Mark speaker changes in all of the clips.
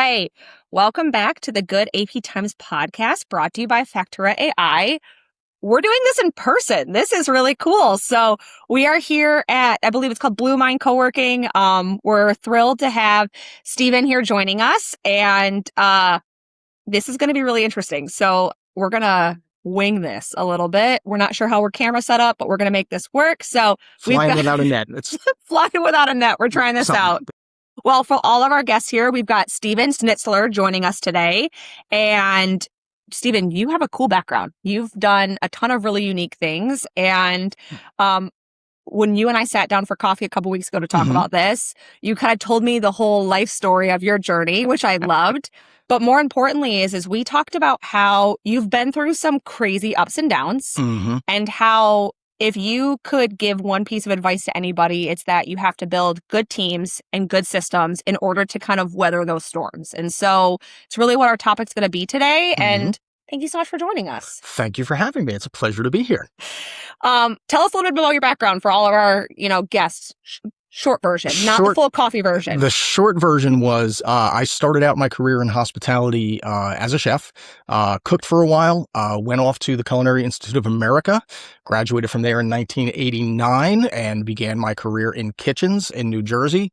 Speaker 1: right. Welcome back to the Good AP Times podcast brought to you by Factura AI. We're doing this in person. This is really cool. So we are here at, I believe it's called Blue Mind Co-working. We're thrilled to have Steven here joining us. And this is going to be really interesting. So we're going to wing this a little bit. We're not sure how we're camera set up, but we're going to make this work. So
Speaker 2: Flying without a net. It's
Speaker 1: flying without a net. We're trying this out. Well, for all of our guests here, we've got Steven Schnitzler joining us today. And Steven, you have a cool background. You've done a ton of really unique things. And when you and I sat down for coffee a couple weeks ago to talk about this, you kind of told me the whole life story of your journey, which I loved. But more importantly is we talked about how you've been through some crazy ups and downs and how if you could give one piece of advice to anybody, it's that you have to build good teams and good systems in order to kind of weather those storms. And so it's really what our topic's going to be today. And thank you so much for joining us.
Speaker 2: Thank you for having me. It's a pleasure to be here.
Speaker 1: Tell us a little bit about your background for all of our, guests. Short version, not the full coffee version.
Speaker 2: The short version was I started out my career in hospitality as a chef, cooked for a while, went off to the Culinary Institute of America, graduated from there in 1989, and began my career in kitchens in New Jersey.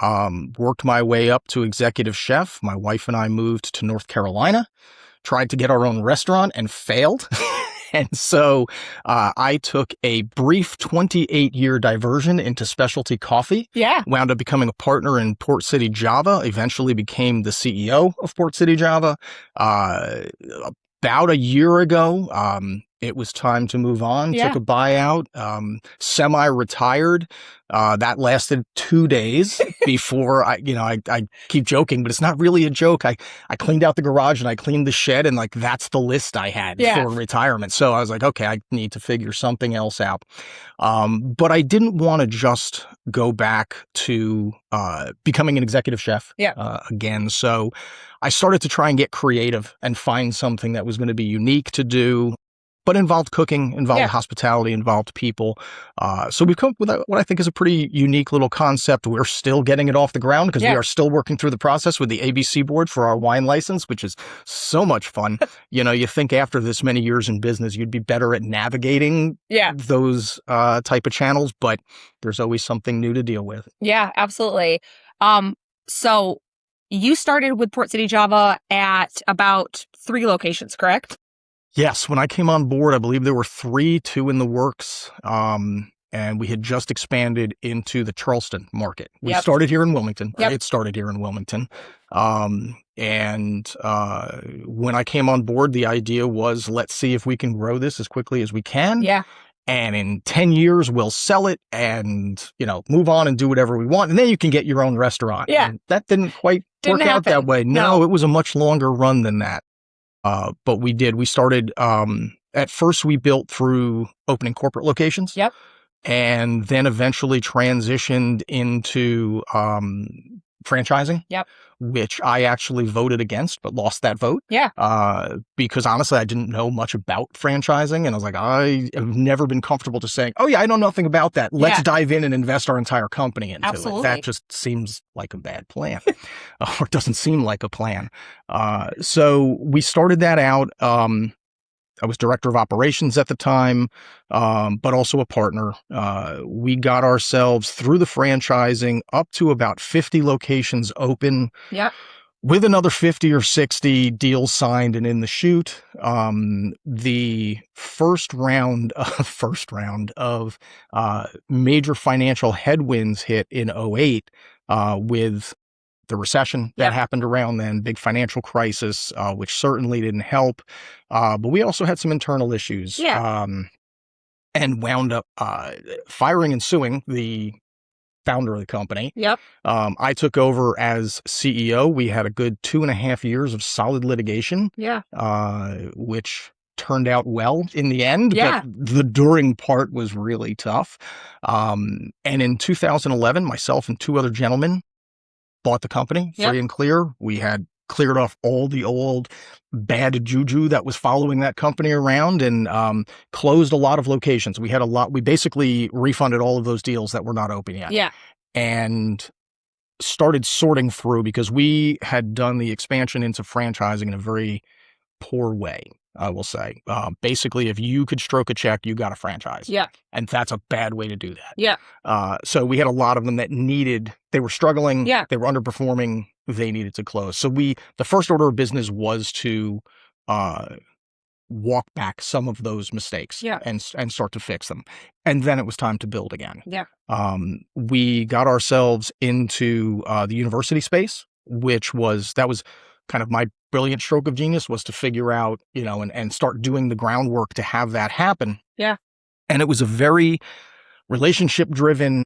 Speaker 2: Worked my way up to executive chef. My wife and I moved to North Carolina, tried to get our own restaurant and failed. And so I took a brief 28-year diversion into specialty coffee.
Speaker 1: Yeah.
Speaker 2: Wound up becoming a partner in Port City Java, eventually became the CEO of Port City Java. About a year ago, it was time to move on, took a buyout, semi-retired. That lasted 2 days before I keep joking, but it's not really a joke. I cleaned out the garage and I cleaned the shed, and that's the list I had for retirement. So I was like, okay, I need to figure something else out. But I didn't want to just go back to becoming an executive chef again. So I started to try and get creative and find something that was going to be unique to do, but involved cooking, involved hospitality, involved people. So we've come up with what I think is a pretty unique little concept. We're still getting it off the ground because we are still working through the process with the ABC board for our wine license, which is so much fun. You think after this many years in business, you'd be better at navigating those type of channels, but there's always something new to deal with.
Speaker 1: Yeah, absolutely. So you started with Port City Java at about 3 locations, correct?
Speaker 2: Yes. When I came on board, I believe there were 3, 2 in the works. And we had just expanded into the Charleston market. We started here in Wilmington. It started here in Wilmington. And when I came on board, the idea was, let's see if we can grow this as quickly as we can.
Speaker 1: Yeah.
Speaker 2: And in 10 years, we'll sell it and, move on and do whatever we want. And then you can get your own restaurant.
Speaker 1: Yeah.
Speaker 2: And that didn't quite work out that way. No, it was a much longer run than that. But we did. We started, at first we built through opening corporate locations.
Speaker 1: Yep.
Speaker 2: And then eventually transitioned into franchising.
Speaker 1: Yep.
Speaker 2: Which I actually voted against, but lost that vote.
Speaker 1: Yeah.
Speaker 2: Because honestly, I didn't know much about franchising. And I was like, I have never been comfortable just saying, oh yeah, I know nothing about that. Let's dive in and invest our entire company into it. That just seems like a bad plan. Or doesn't seem like a plan. So we started that out. I was director of operations at the time, but also a partner. We got ourselves through the franchising up to about 50 locations open.
Speaker 1: Yeah.
Speaker 2: With another 50 or 60 deals signed and in the chute. The first round of major financial headwinds hit in 2008 with the recession that happened around then, big financial crisis, which certainly didn't help. But we also had some internal issues and wound up firing and suing the founder of the company.
Speaker 1: Yep.
Speaker 2: I took over as CEO. We had a good 2.5 years of solid litigation, which turned out well in the end, but the during part was really tough. And in 2011, myself and 2 other gentlemen bought the company free and clear. We had cleared off all the old bad juju that was following that company around and closed a lot of locations. We basically refunded all of those deals that were not open yet.
Speaker 1: Yeah.
Speaker 2: And started sorting through, because we had done the expansion into franchising in a very poor way, I will say. Basically, if you could stroke a check, you got a franchise.
Speaker 1: Yeah.
Speaker 2: And that's a bad way to do that.
Speaker 1: Yeah.
Speaker 2: So we had a lot of them that they were struggling.
Speaker 1: Yeah.
Speaker 2: They were underperforming. They needed to close. So the first order of business was to walk back some of those mistakes, and start to fix them. And then it was time to build again.
Speaker 1: Yeah.
Speaker 2: We got ourselves into the university space, that was kind of my brilliant stroke of genius, was to figure out, and start doing the groundwork to have that happen.
Speaker 1: Yeah.
Speaker 2: And it was a very relationship driven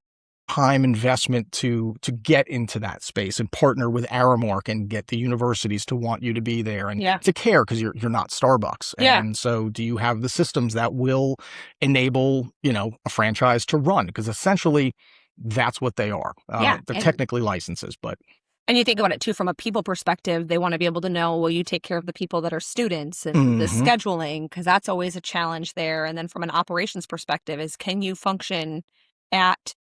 Speaker 2: time investment to get into that space and partner with Aramark and get the universities to want you to be there and to care, because you're not Starbucks. And so do you have the systems that will enable, a franchise to run? Because essentially that's what they are. They're technically licenses, but.
Speaker 1: And you think about it too, from a people perspective, they want to be able to know, will you take care of the people that are students and the scheduling? Because that's always a challenge there. And then from an operations perspective is, can you function at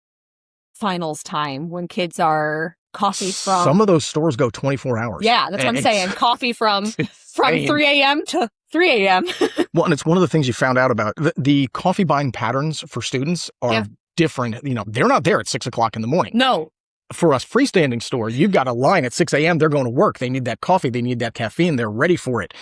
Speaker 1: finals time when kids are coffee from...
Speaker 2: Some of those stores go 24 hours.
Speaker 1: Yeah, that's what I'm saying. Coffee from 3 a.m. to 3 a.m.
Speaker 2: Well, and it's one of the things you found out about. The coffee buying patterns for students are different. They're not there at 6 o'clock in the morning.
Speaker 1: No.
Speaker 2: For us freestanding stores, you've got a line at 6 a.m. They're going to work. They need that coffee. They need that caffeine. They're ready for it.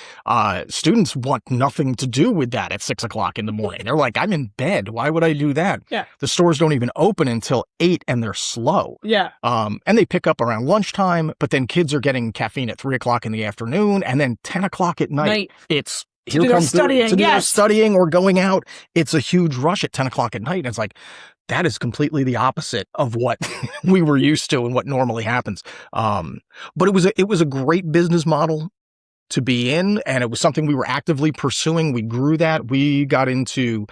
Speaker 2: Students want nothing to do with that at 6 o'clock in the morning. They're like, I'm in bed. Why would I do that?
Speaker 1: Yeah.
Speaker 2: The stores don't even open until 8 and they're slow.
Speaker 1: Yeah.
Speaker 2: And they pick up around lunchtime, but then kids are getting caffeine at 3 o'clock in the afternoon, and then 10 o'clock at night. It's here comes studying or going out. It's a huge rush at 10 o'clock at night. And it's like, that is completely the opposite of what we were used to and what normally happens. But it was a great business model to be in, and it was something we were actively pursuing. We grew that. We got into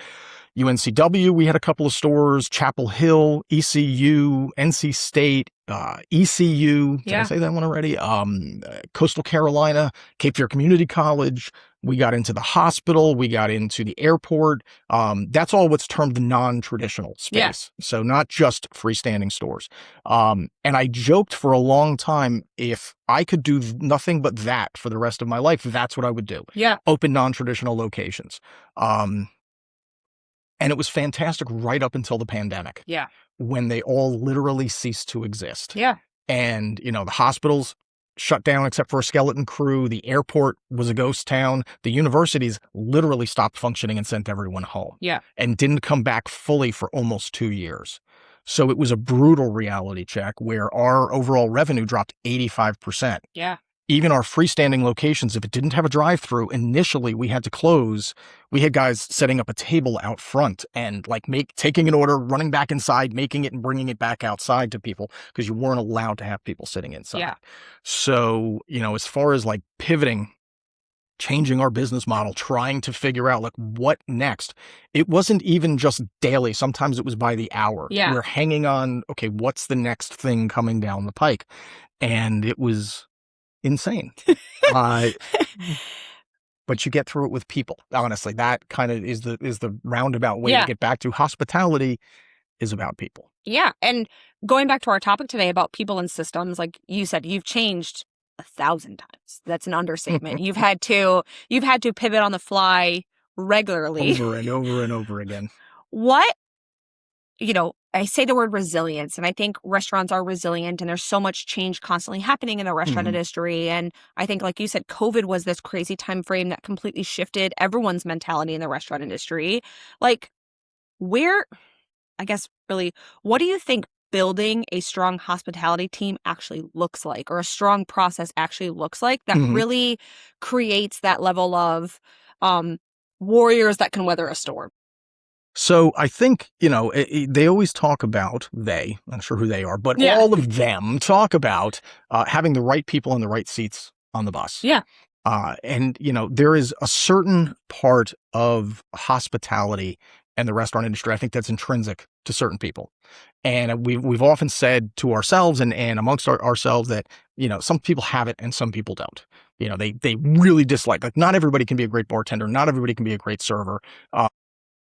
Speaker 2: UNCW. We had a couple of stores, Chapel Hill, ECU, NC State, ECU. Did I say that one already? Coastal Carolina, Cape Fear Community College. We got into the hospital. We got into the airport. That's all what's termed the non-traditional space. So not just freestanding stores. And I joked for a long time, if I could do nothing but that for the rest of my life, that's what I would do.
Speaker 1: Yeah.
Speaker 2: Open non-traditional locations. And it was fantastic right up until the pandemic.
Speaker 1: Yeah.
Speaker 2: When they all literally ceased to exist.
Speaker 1: Yeah.
Speaker 2: And, the hospitals shut down except for a skeleton crew. The airport was a ghost town. The universities literally stopped functioning and sent everyone home.
Speaker 1: Yeah.
Speaker 2: And didn't come back fully for almost 2 years. So it was a brutal reality check where our overall revenue dropped 85%.
Speaker 1: Yeah.
Speaker 2: Even our freestanding locations, if it didn't have a drive-through, initially we had to close. We had guys setting up a table out front and taking an order, running back inside, making it and bringing it back outside to people, because you weren't allowed to have people sitting inside.
Speaker 1: Yeah.
Speaker 2: So, as far as pivoting, changing our business model, trying to figure out what next, it wasn't even just daily. Sometimes it was by the hour.
Speaker 1: Yeah.
Speaker 2: We're hanging on, okay, what's the next thing coming down the pike? And it was insane. But you get through it with people. Honestly, that kind of is the roundabout way to get back to hospitality is about people. Yeah.
Speaker 1: And going back to our topic today about people and systems, like you said, you've changed 1,000 times. That's an understatement. You've had to pivot on the fly regularly.
Speaker 2: Over and over and over again.
Speaker 1: What, I say the word resilience, and I think restaurants are resilient, and there's so much change constantly happening in the restaurant industry. And I think, like you said, COVID was this crazy time frame that completely shifted everyone's mentality in the restaurant industry. What do you think building a strong hospitality team actually looks like, or a strong process actually looks like, that really creates that level of warriors that can weather a storm?
Speaker 2: So I think, they always talk about, I'm not sure who they are, but all of them talk about having the right people in the right seats on the bus.
Speaker 1: Yeah.
Speaker 2: And, there is a certain part of hospitality and the restaurant industry, I think, that's intrinsic to certain people. And we've often said to ourselves and amongst ourselves that, some people have it and some people don't. They really dislike, not everybody can be a great bartender. Not everybody can be a great server.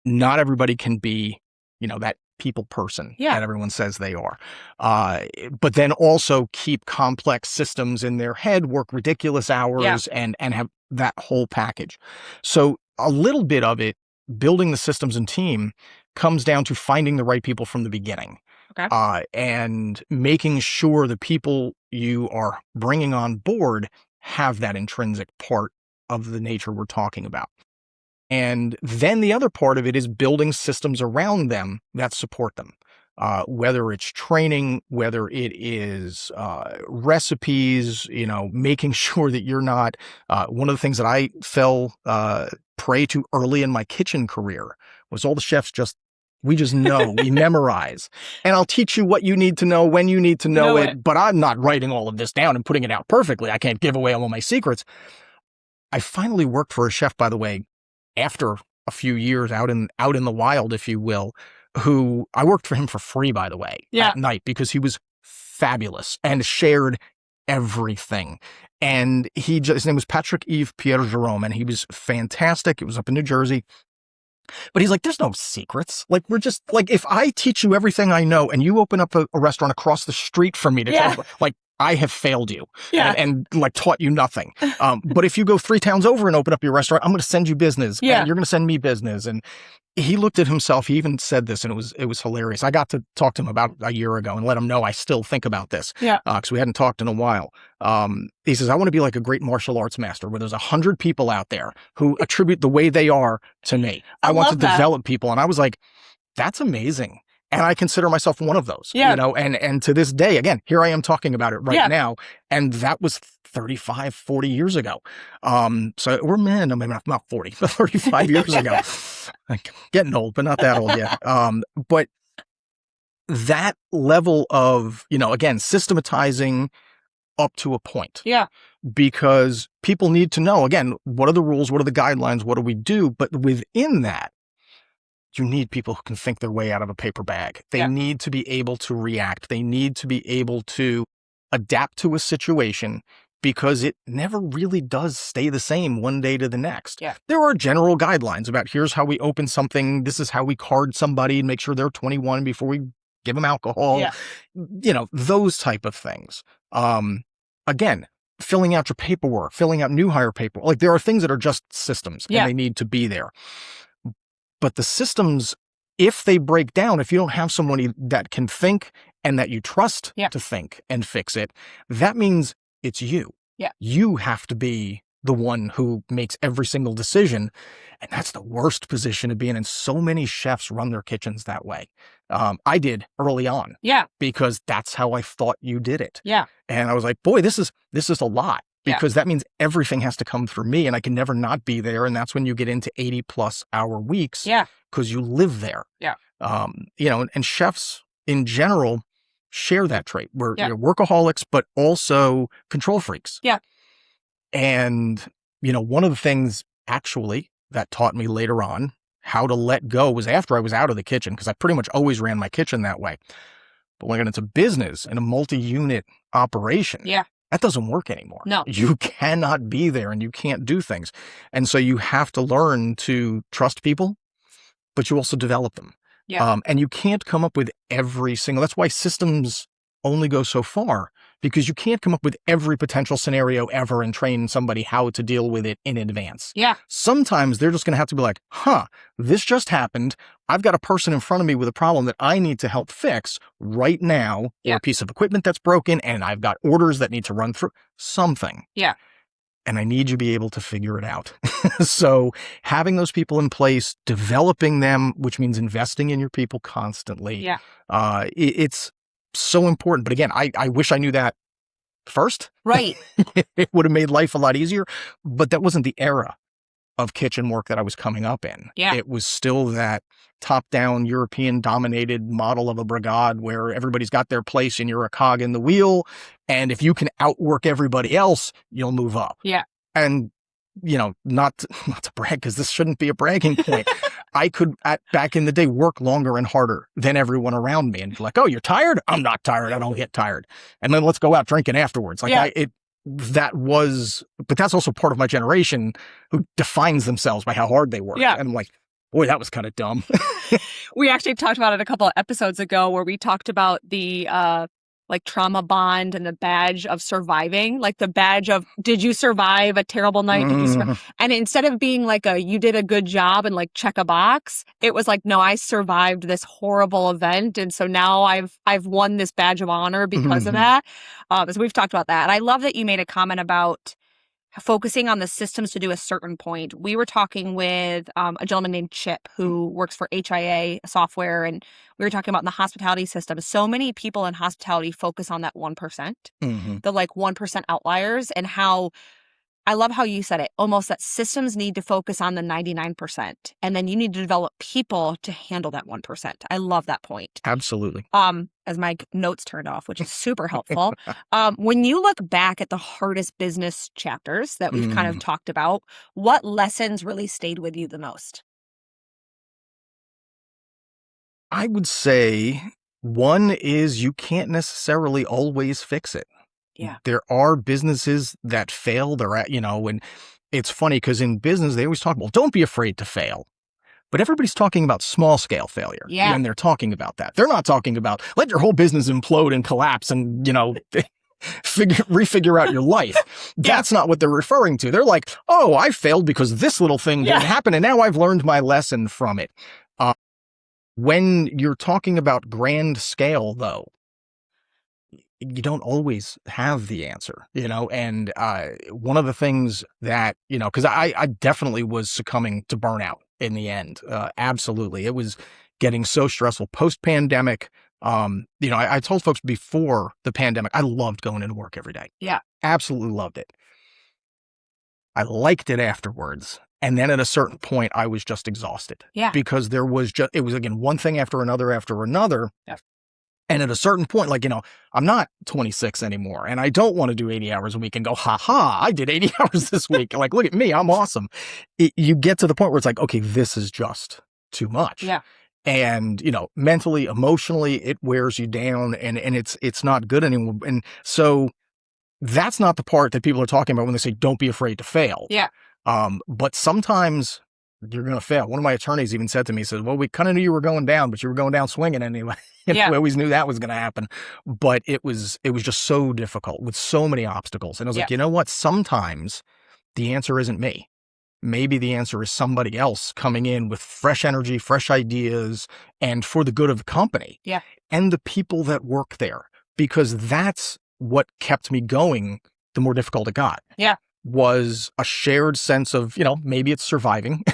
Speaker 2: Not everybody can be, that people person
Speaker 1: Yeah.
Speaker 2: that everyone says they are. But then also keep complex systems in their head, work ridiculous hours, and have that whole package. So a little bit of it, building the systems and team, comes down to finding the right people from the beginning.
Speaker 1: Okay.
Speaker 2: And making sure the people you are bringing on board have that intrinsic part of the nature we're talking about. And then the other part of it is building systems around them that support them. Whether it's training, whether it is recipes, making sure that you're not, one of the things that I fell prey to early in my kitchen career was all the chefs we just know, we memorize. And I'll teach you what you need to know when you need to know it, but I'm not writing all of this down and putting it out perfectly. I can't give away all my secrets. I finally worked for a chef, by the way, after a few years out in the wild, if you will, who I worked for him for free, by the way, at night, because he was fabulous and shared everything. And his name was Patrick-Yves Pierre-Jerome, and he was fantastic. It was up in New Jersey. But he's like, there's no secrets. Like, we're just like, if I teach you everything I know and you open up a restaurant across the street from me to like, I have failed you and like taught you nothing. But if you go 3 towns over and open up your restaurant, I'm going to send you business. And you're going to send me business. And he looked at himself. He even said this, and it was hilarious. I got to talk to him about a year ago and let him know I still think about this. Because we hadn't talked in a while. He says, I want to be like a great martial arts master where there's 100 people out there who attribute the way they are to me. I want to develop people. And I was like, that's amazing. And I consider myself one of those, and to this day, again, here I am talking about it right now. And that was 35, 40 years ago. So we're men, I mean, not 40, but 35 years ago. Like, getting old, but not that old yet. But that level of, again, systematizing up to a point. Because people need to know, again, what are the rules? What are the guidelines? What do we do? But within that, you need people who can think their way out of a paper bag. They need to be able to react. They need to be able to adapt to a situation because it never really does stay the same one day to the next. There are general guidelines about here's how we open something. This is how we card somebody and make sure they're 21 before we give them alcohol. Those type of things. Again, filling out your paperwork, filling out new hire paperwork. Like, there are things that are just systems and they need to be there. But the systems, if they break down, if you don't have someone that can think and that you trust to think and fix it, that means it's you. You have to be the one who makes every single decision. And that's the worst position to be in. And so many chefs run their kitchens that way. I did early on. Because that's how I thought you did it. And I was like, boy, this is a lot. Because that means everything has to come through me and I can never not be there. And that's when you get into 80+ hour weeks because you live there. And chefs in general share that trait. We're workaholics, but also control freaks. And, one of the things actually that taught me later on how to let go was after I was out of the kitchen, because I pretty much always ran my kitchen that way. But when I got into business and a multi-unit operation, that doesn't work anymore.
Speaker 1: No.
Speaker 2: You cannot be there and you can't do things. And so you have to learn to trust people, but you also develop them. And you can't come up with every single, that's why systems only go so far, because you can't come up with every potential scenario ever and train somebody how to deal with it in advance. Sometimes they're just going to have to be like, this just happened. I've got a person in front of me with a problem that I need to help fix right now, or a piece of equipment that's broken, and I've got orders that need to run through something. And I need you to be able to figure it out. So having those people in place, developing them, which means investing in your people constantly. It's so important. But again, I wish I knew that first.
Speaker 1: Right.
Speaker 2: It would have made life a lot easier. But that wasn't the era of kitchen work that I was coming up in. It was still that top-down European-dominated model of a brigade where everybody's got their place and you're a cog in the wheel. And if you can outwork everybody else, you'll move up. And, not to brag, because this shouldn't be a bragging point. I could, back in the day, work longer and harder than everyone around me. And be like, oh, you're tired? I'm not tired. I don't get tired. And then let's go out drinking afterwards. Like but that's also part of my generation who defines themselves by how hard they work. And I'm like, Boy, that was kind of dumb.
Speaker 1: We actually talked about it a couple of episodes ago where we talked about the like trauma bond and the badge of surviving, like the badge of, did you survive a terrible night? And instead of being like you did a good job and like check a box, it was like, no, I survived this horrible event. And so now I've won this badge of honor because of that. So we've talked about that. And I love that you made a comment about focusing on the systems to do a certain point. We were talking with a gentleman named Chip who works for HIA software, and we were talking about in the hospitality system. So many people in hospitality focus on that 1%, the like 1% outliers, and how I love how you said it, almost that systems need to focus on the 99%, and then you need to develop people to handle that 1%. I love that point.
Speaker 2: Absolutely.
Speaker 1: As my notes turned off, which is super helpful. When you look back at the hardest business chapters that we've kind of talked about, what lessons really stayed with you the most?
Speaker 2: I would say one is you can't necessarily always fix it.
Speaker 1: Yeah.
Speaker 2: There are businesses that fail. And it's funny because in business, they always talk about, don't be afraid to fail. But everybody's talking about small scale failure.
Speaker 1: Yeah.
Speaker 2: When they're talking about that. They're not talking about let your whole business implode and collapse and, refigure out your life. That's not what they're referring to. They're like, oh, I failed because this little thing didn't happen. And now I've learned my lesson from it. When you're talking about grand scale, though, you don't always have the answer, and one of the things that, because I definitely was succumbing to burnout in the end. Absolutely. It was getting so stressful post-pandemic. I told folks before the pandemic, I loved going into work every day.
Speaker 1: Yeah.
Speaker 2: Absolutely loved it. I liked it afterwards. And then at a certain point, I was just exhausted.
Speaker 1: Yeah.
Speaker 2: Because it was again, one thing after another. Yeah. And at a certain point, I'm not 26 anymore and I don't want to do 80 hours a week and go, I did 80 hours this week. Like, look at me, I'm awesome. You get to the point where it's like, okay, this is just too much.
Speaker 1: Yeah.
Speaker 2: And, mentally, emotionally, it wears you down and it's not good anymore. And so that's not the part that people are talking about when they say, don't be afraid to fail.
Speaker 1: Yeah.
Speaker 2: But sometimes you're going to fail. One of my attorneys even said to me, he says, well, we kind of knew you were going down, but you were going down swinging anyway. We always knew that was going to happen. But it was just so difficult with so many obstacles. And I was like, you know what? Sometimes the answer isn't me. Maybe the answer is somebody else coming in with fresh energy, fresh ideas, and for the good of the company.
Speaker 1: Yeah.
Speaker 2: And the people that work there. Because that's what kept me going the more difficult it got.
Speaker 1: Yeah.
Speaker 2: Was a shared sense of, maybe it's surviving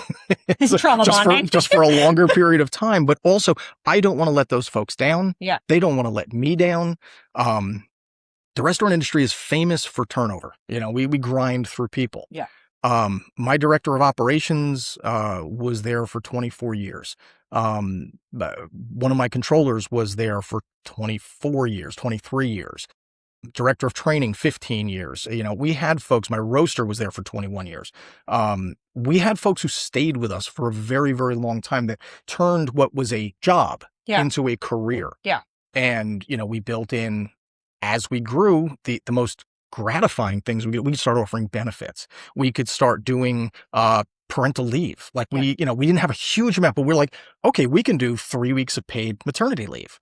Speaker 1: trauma bonding.
Speaker 2: just for a longer period of time. But also, I don't want to let those folks down.
Speaker 1: Yeah.
Speaker 2: They don't want to let me down. The restaurant industry is famous for turnover. We grind through people.
Speaker 1: Yeah.
Speaker 2: My director of operations was there for 24 years. One of my controllers was there for 24 years, 23 years. Director of training, 15 years. We had folks, my roaster was there for 21 years. We had folks who stayed with us for a very, very long time that turned what was a job into a career.
Speaker 1: Yeah.
Speaker 2: And, we built in, as we grew, the most gratifying things we could start offering benefits. We could start doing parental leave. Like we didn't have a huge amount, but we're like, okay, we can do 3 weeks of paid maternity leave.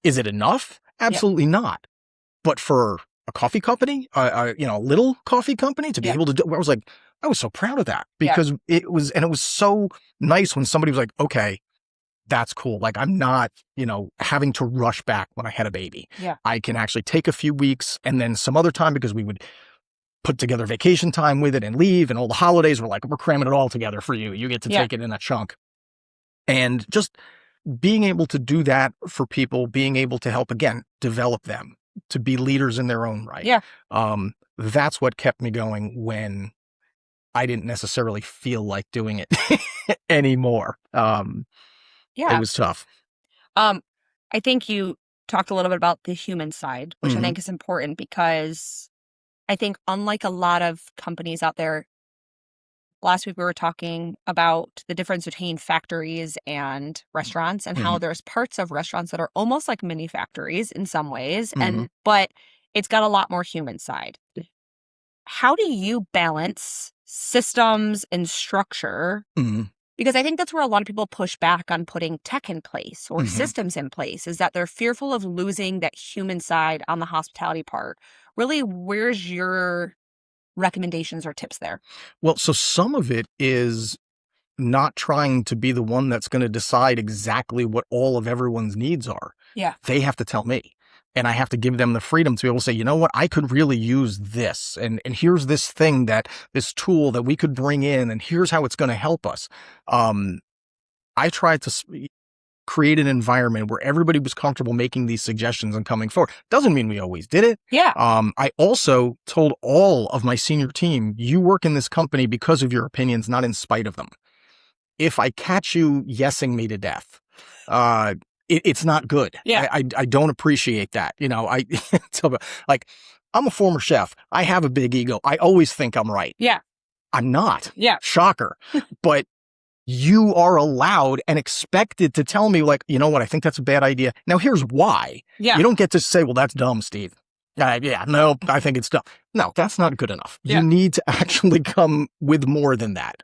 Speaker 2: Is it enough? Absolutely not. But for a coffee company, a little coffee company to be able to do, I was so proud of that because it was so nice when somebody was like, okay, that's cool. Like I'm not, having to rush back when I had a baby.
Speaker 1: Yeah.
Speaker 2: I can actually take a few weeks and then some other time because we would put together vacation time with it and leave and all the holidays were like, we're cramming it all together for you. You get to take it in a chunk. And just being able to do that for people, being able to help, again, develop them to be leaders in their own right.
Speaker 1: Yeah.
Speaker 2: That's what kept me going when I didn't necessarily feel like doing it anymore. It was tough.
Speaker 1: I think you talked a little bit about the human side, which I think is important because I think unlike a lot of companies out there, last week we were talking about the difference between factories and restaurants and how there's parts of restaurants that are almost like mini factories in some ways, but it's got a lot more human side. How do you balance systems and structure Because I think that's where a lot of people push back on putting tech in place or
Speaker 2: Mhm.
Speaker 1: systems in place, is that they're fearful of losing that human side on the hospitality part. Really, where's your recommendations or tips there?
Speaker 2: Well, so some of it is not trying to be the one that's going to decide exactly what all of everyone's needs are.
Speaker 1: Yeah.
Speaker 2: They have to tell me. And I have to give them the freedom to be able to say, you know what, I could really use this. And here's this thing this tool that we could bring in, and here's how it's going to help us. I tried to create an environment where everybody was comfortable making these suggestions and coming forward. Doesn't mean we always did it.
Speaker 1: Yeah.
Speaker 2: I also told all of my senior team, you work in this company because of your opinions, not in spite of them. If I catch you yesing me to death, it's not good.
Speaker 1: Yeah.
Speaker 2: I don't appreciate that. You know, like, I'm a former chef. I have a big ego. I always think I'm right.
Speaker 1: Yeah.
Speaker 2: I'm not.
Speaker 1: Yeah.
Speaker 2: Shocker. But you are allowed and expected to tell me, like, you know what, I think that's a bad idea. Now, here's why.
Speaker 1: Yeah.
Speaker 2: You don't get to say, well, that's dumb, Steve. No, I think it's dumb. No, that's not good enough.
Speaker 1: Yeah.
Speaker 2: You need to actually come with more than that.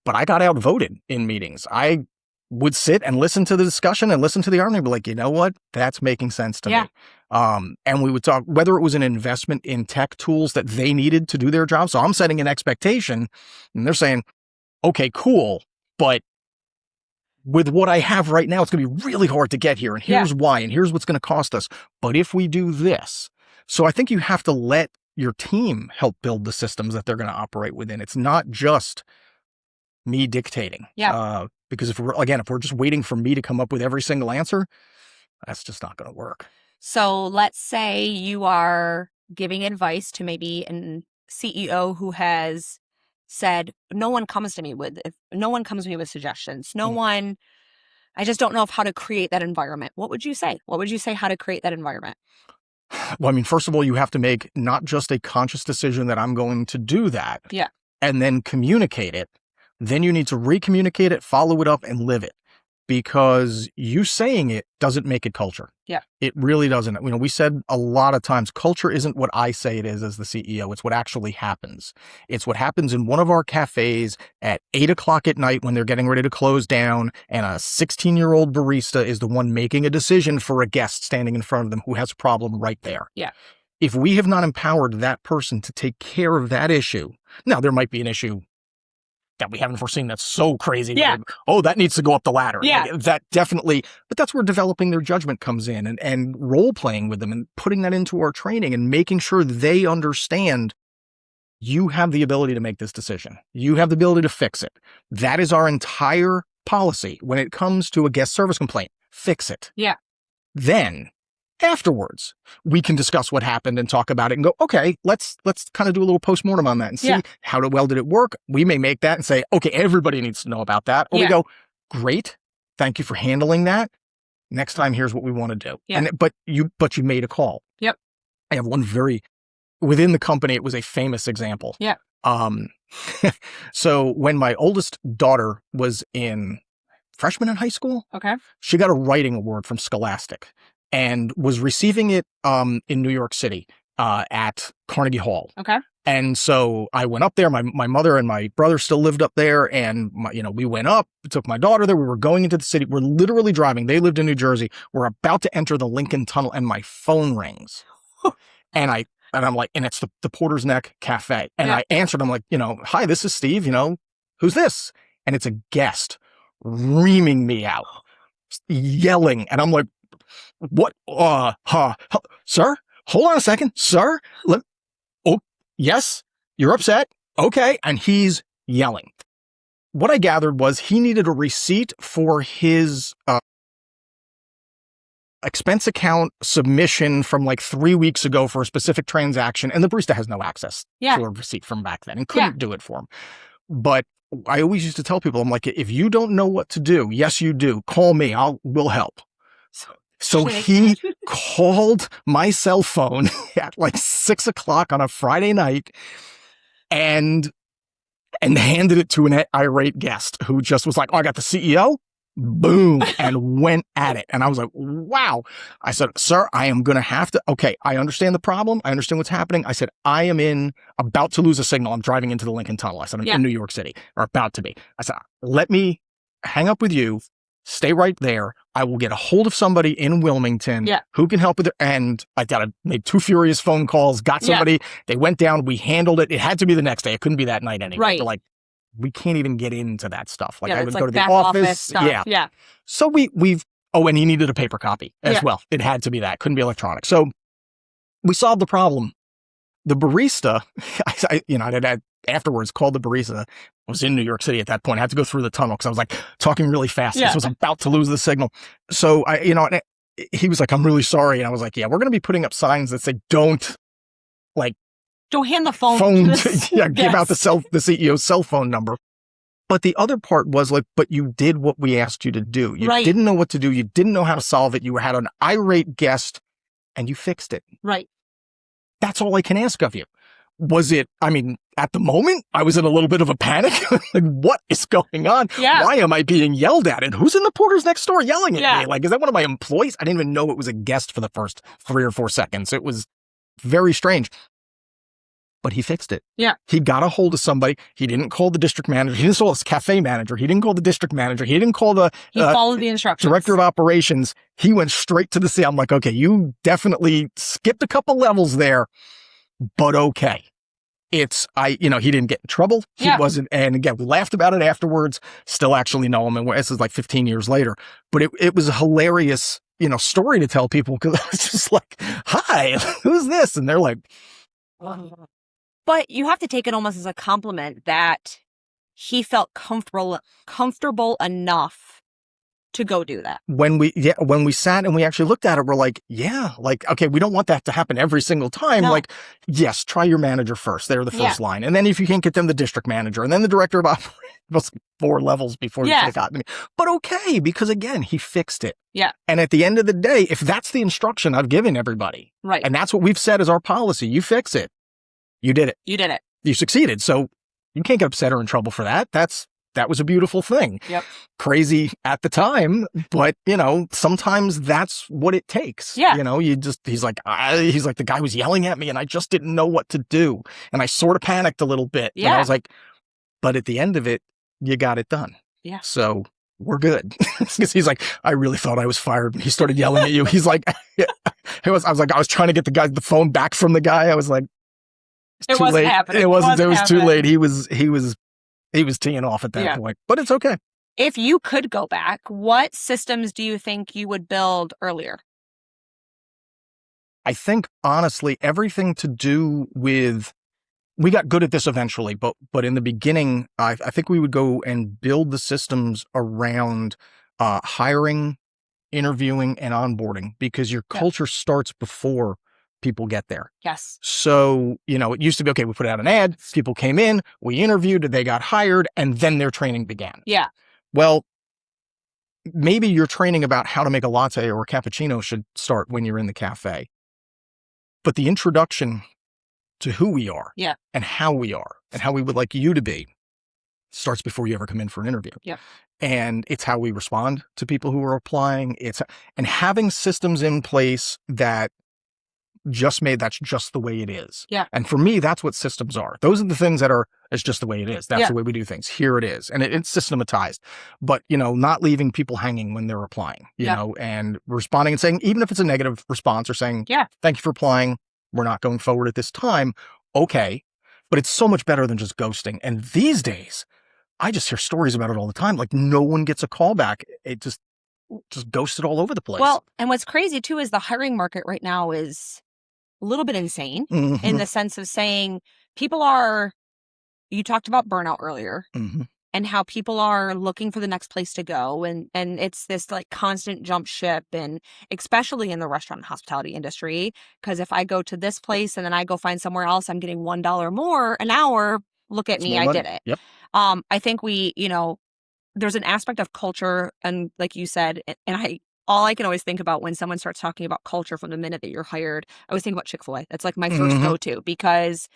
Speaker 2: But I got outvoted in meetings. I would sit and listen to the discussion and listen to the argument and be like, you know what? That's making sense to me. And we would talk, whether it was an investment in tech tools that they needed to do their job. So I'm setting an expectation and they're saying, okay, cool. But with what I have right now, it's going to be really hard to get here. And here's why. And here's what's going to cost us. But if we do this. So I think you have to let your team help build the systems that they're going to operate within. It's not just me dictating. Because if we're just waiting for me to come up with every single answer, that's just not going to work.
Speaker 1: So let's say you are giving advice to maybe a CEO who has said, no one comes to me with suggestions. I just don't know how to create that environment. What would you say? What would you say how to create that environment?
Speaker 2: Well, I mean, first of all, you have to make not just a conscious decision that I'm going to do that.
Speaker 1: Yeah.
Speaker 2: And then communicate it. Then you need to re-communicate it, follow it up, and live it. Because you saying it doesn't make it culture.
Speaker 1: Yeah.
Speaker 2: It really doesn't. You know, we said a lot of times, culture isn't what I say it is as the CEO. It's what actually happens. It's what happens in one of our cafes at 8:00 at night when they're getting ready to close down, and a 16-year-old barista is the one making a decision for a guest standing in front of them who has a problem right there.
Speaker 1: Yeah.
Speaker 2: If we have not empowered that person to take care of that issue, now there might be an issue that we haven't foreseen that's so crazy.
Speaker 1: Yeah.
Speaker 2: Oh, that needs to go up the ladder.
Speaker 1: Yeah.
Speaker 2: Like, that definitely, but that's where developing their judgment comes in, and role playing with them and putting that into our training and making sure they understand you have the ability to make this decision. You have the ability to fix it. That is our entire policy when it comes to a guest service complaint. Fix it.
Speaker 1: Yeah.
Speaker 2: Then afterwards, we can discuss what happened and talk about it and go, okay, let's kind of do a little postmortem on that and see how well did it work. We may make that and say, okay, everybody needs to know about that. Or we go, great, thank you for handling that. Next time, here's what we want to do.
Speaker 1: Yeah.
Speaker 2: But you made a call.
Speaker 1: Yep.
Speaker 2: I have one within the company, it was a famous example.
Speaker 1: Yeah.
Speaker 2: So when my oldest daughter was freshman in high school,
Speaker 1: okay,
Speaker 2: she got a writing award from Scholastic and was receiving it in New York City at Carnegie Hall.
Speaker 1: Okay.
Speaker 2: And so I went up there. My mother and my brother still lived up there. And, we went up, took my daughter there. We were going into the city. We're literally driving. They lived in New Jersey. We're about to enter the Lincoln Tunnel and my phone rings. and I'm like, and it's the Porter's Neck Cafe. And I answered. I'm like, hi, this is Steve. Who's this? And it's a guest reaming me out, yelling. And I'm like, what? Sir, hold on a second, sir. Yes, you're upset. Okay. And he's yelling. What I gathered was he needed a receipt for his expense account submission from like 3 weeks ago for a specific transaction. And the barista has no access to a receipt from back then and couldn't do it for him. But I always used to tell people, I'm like, if you don't know what to do, yes, you do. Call me. We'll help. So he called my cell phone at like 6:00 on a Friday night and handed it to an irate guest who just was like, oh, I got the CEO. boom, and went at it. And I was like, wow. I said, sir, I am going to have to, okay, I understand the problem. I understand what's happening. I said, I am about to lose a signal. I'm driving into the Lincoln Tunnel. I said, I'm in New York City, or about to be. I said, let me hang up with you. Stay right there. I will get a hold of somebody in Wilmington who can help with it. And I made 2 furious phone calls, got somebody. They went down. We handled it. It had to be the next day. It couldn't be that night anyway.
Speaker 1: Right.
Speaker 2: They're like, we can't even get into that stuff. Like I would
Speaker 1: like
Speaker 2: go to the
Speaker 1: back
Speaker 2: office.
Speaker 1: Stuff. Yeah.
Speaker 2: So and he needed a paper copy as well. It had to be that. Couldn't be electronic. So we solved the problem. The barista, I afterwards called the barista. I was in New York City at that point. I had to go through the tunnel because I was like talking really fast. This was about to lose the signal. So he was like, I'm really sorry. And I was like, yeah, we're going to be putting up signs that say, don't
Speaker 1: hand the phone.
Speaker 2: Give out the CEO's cell phone number. But the other part was like, but you did what we asked you to do. You didn't know what to do. You didn't know how to solve it. You had an irate guest and you fixed it.
Speaker 1: Right.
Speaker 2: That's all I can ask of you. Was it, at the moment, I was in a little bit of a panic. Like, what is going on?
Speaker 1: Yeah.
Speaker 2: Why am I being yelled at? And who's in the Porter's next door yelling at me? Like, is that one of my employees? I didn't even know it was a guest for the first 3 or 4 seconds. It was very strange. But he fixed it.
Speaker 1: Yeah.
Speaker 2: He got a hold of somebody. He didn't call the district manager. He didn't call his cafe manager. He didn't call the district manager. He didn't call the
Speaker 1: He followed the instructions.
Speaker 2: Director of operations. He went straight to the C. I'm like, okay, you definitely skipped a couple levels there, but okay. He didn't get in trouble. He wasn't. And again, we laughed about it afterwards. Still actually know him. And this is like 15 years later, but it was a hilarious, story to tell people because I was just like, hi, who's this? And they're like,
Speaker 1: but you have to take it almost as a compliment that he felt comfortable enough to go do that.
Speaker 2: When we sat and we actually looked at it, we're like, okay, we don't want that to happen every single time.
Speaker 1: No.
Speaker 2: Like, yes, try your manager first. They're the first line. And then if you can't get them, the district manager, and then the director of operations. 4 levels before he could have gotten me. But okay, because again, he fixed it.
Speaker 1: Yeah.
Speaker 2: And at the end of the day, if that's the instruction I've given everybody,
Speaker 1: right,
Speaker 2: and that's what we've said as our policy, you fix it. You did it.
Speaker 1: You did it.
Speaker 2: You succeeded. So you can't get upset or in trouble for that. That was a beautiful thing.
Speaker 1: Yep.
Speaker 2: Crazy at the time, but sometimes that's what it takes.
Speaker 1: Yeah.
Speaker 2: He's like, the guy was yelling at me and I just didn't know what to do. And I sort of panicked a little bit.
Speaker 1: Yeah.
Speaker 2: And I was like, but at the end of it, you got it done.
Speaker 1: Yeah.
Speaker 2: So we're good. Because he's like, I really thought I was fired when he started yelling at you. He's like, I was trying to get the phone back from the guy. I was like,
Speaker 1: it wasn't happening.
Speaker 2: It was too late. He was teeing off at that point, but it's okay.
Speaker 1: If you could go back, what systems do you think you would build earlier?
Speaker 2: I think honestly, everything to do with, we got good at this eventually, but in the beginning, I think we would go and build the systems around hiring, interviewing, and onboarding, because your culture starts before people get there.
Speaker 1: Yes.
Speaker 2: So, it used to be, okay, we put out an ad, people came in, we interviewed, they got hired, and then their training began.
Speaker 1: Yeah.
Speaker 2: Well, maybe your training about how to make a latte or a cappuccino should start when you're in the cafe. But the introduction to who we are and how we are and how we would like you to be starts before you ever come in for an interview.
Speaker 1: Yeah.
Speaker 2: And it's how we respond to people who are applying. And having systems in place that that's just the way it is.
Speaker 1: Yeah.
Speaker 2: And for me, that's what systems are. Those are the things that it's just the way it is. That's the way we do things. Here it is. And it's systematized. But, not leaving people hanging when they're applying, and responding and saying, even if it's a negative response, or saying, thank you for applying, we're not going forward at this time. Okay. But it's so much better than just ghosting. And these days, I just hear stories about it all the time. Like, no one gets a call back. It just ghosted all over the place.
Speaker 1: Well, and what's crazy too is the hiring market right now is a little bit insane in the sense of saying you talked about burnout earlier and how people are looking for the next place to go. And it's this like constant jump ship, and especially in the restaurant and hospitality industry, because if I go to this place and then I go find somewhere else, I'm getting $1 more an hour. Look at me. I did it.
Speaker 2: Yep.
Speaker 1: I think there's an aspect of culture, and like you said, and all I can always think about when someone starts talking about culture from the minute that you're hired, I always think about Chick-fil-A. That's like my first go-to, because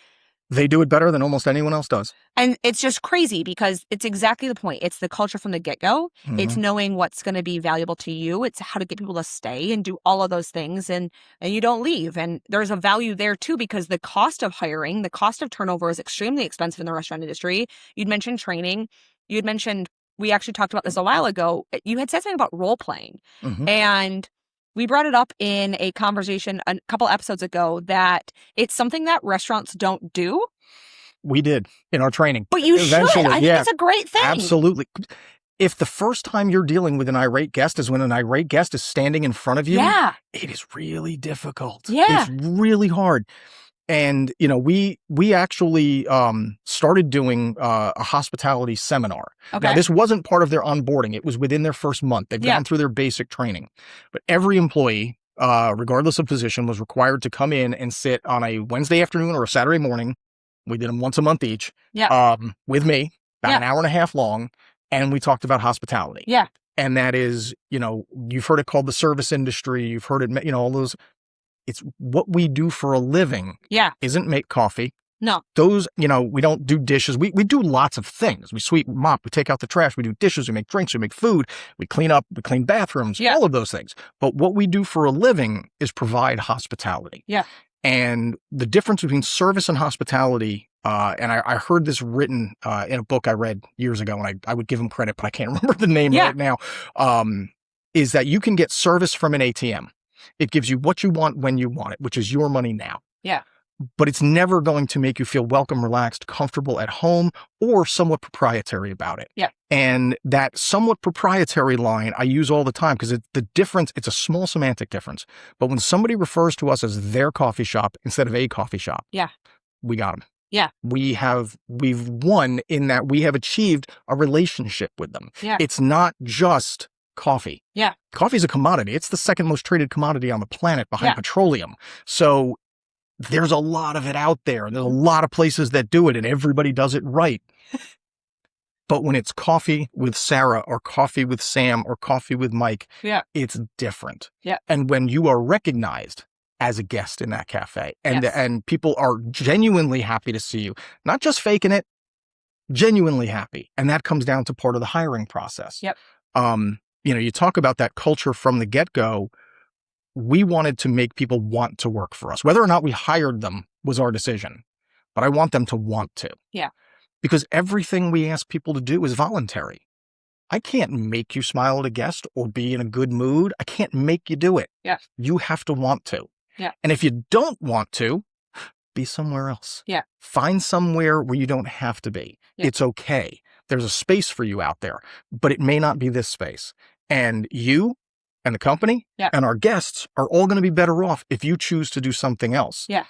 Speaker 2: They do it better than almost anyone else does.
Speaker 1: And it's just crazy because it's exactly the point. It's the culture from the get-go.
Speaker 2: Mm-hmm.
Speaker 1: It's knowing what's going to be valuable to you. It's how to get people to stay and do all of those things, and you don't leave. And there's a value there too, because the cost of hiring, the cost of turnover is extremely expensive in the restaurant industry. You'd mentioned training. You'd mentioned, we actually talked about this a while ago. You had said something about role playing.
Speaker 2: Mm-hmm.
Speaker 1: And we brought it up in a conversation a couple episodes ago that it's something that restaurants don't do.
Speaker 2: We did in our training.
Speaker 1: But you should. I think it's a great thing.
Speaker 2: Absolutely. If the first time you're dealing with an irate guest is when an irate guest is standing in front of you, it is really difficult.
Speaker 1: Yeah.
Speaker 2: It's really hard. And, we actually started doing a hospitality seminar.
Speaker 1: Okay.
Speaker 2: Now, this wasn't part of their onboarding. It was within their first month. They've gone through their basic training. But every employee, regardless of position, was required to come in and sit on a Wednesday afternoon or a Saturday morning. We did them once a month each. With me, about an hour and a half long. And we talked about hospitality.
Speaker 1: Yeah.
Speaker 2: And that is, you've heard it called the service industry. You've heard it, all those. It's what we do for a living.
Speaker 1: Yeah.
Speaker 2: Isn't make coffee.
Speaker 1: No.
Speaker 2: Those, we don't do dishes. We do lots of things. We sweep, mop, we take out the trash, we do dishes, we make drinks, we make food, we clean up, we clean bathrooms, all of those things. But what we do for a living is provide hospitality.
Speaker 1: Yeah.
Speaker 2: And the difference between service and hospitality, and I heard this written in a book I read years ago, and I would give them credit, but I can't remember the name right now, is that you can get service from an ATM. It gives you what you want when you want it, which is your money now.
Speaker 1: Yeah.
Speaker 2: But it's never going to make you feel welcome, relaxed, comfortable at home, or somewhat proprietary about it.
Speaker 1: Yeah.
Speaker 2: And that somewhat proprietary line I use all the time because the difference, it's a small semantic difference. But when somebody refers to us as their coffee shop instead of a coffee shop, we got them.
Speaker 1: Yeah.
Speaker 2: We've won in that we have achieved a relationship with them.
Speaker 1: Yeah.
Speaker 2: It's not just coffee.
Speaker 1: Yeah.
Speaker 2: Coffee is a commodity. It's the second most traded commodity on the planet behind petroleum. So there's a lot of it out there, and there's a lot of places that do it, and everybody does it right. But when it's coffee with Sarah or coffee with Sam or coffee with Mike, it's different.
Speaker 1: Yeah.
Speaker 2: And when you are recognized as a guest in that cafe, and people are genuinely happy to see you, not just faking it, genuinely happy. And that comes down to part of the hiring process.
Speaker 1: Yep.
Speaker 2: You talk about that culture from the get-go. We wanted to make people want to work for us. Whether or not we hired them was our decision, but I want them to want to.
Speaker 1: Yeah.
Speaker 2: Because everything we ask people to do is voluntary. I can't make you smile at a guest or be in a good mood. I can't make you do it.
Speaker 1: Yeah.
Speaker 2: You have to want to.
Speaker 1: Yeah.
Speaker 2: And if you don't want to, be somewhere else.
Speaker 1: Yeah.
Speaker 2: Find somewhere where you don't have to be.
Speaker 1: Yeah.
Speaker 2: It's okay. There's a space for you out there, but it may not be this space. And you and the company and our guests are all going to be better off if you choose to do something else.
Speaker 1: Yeah.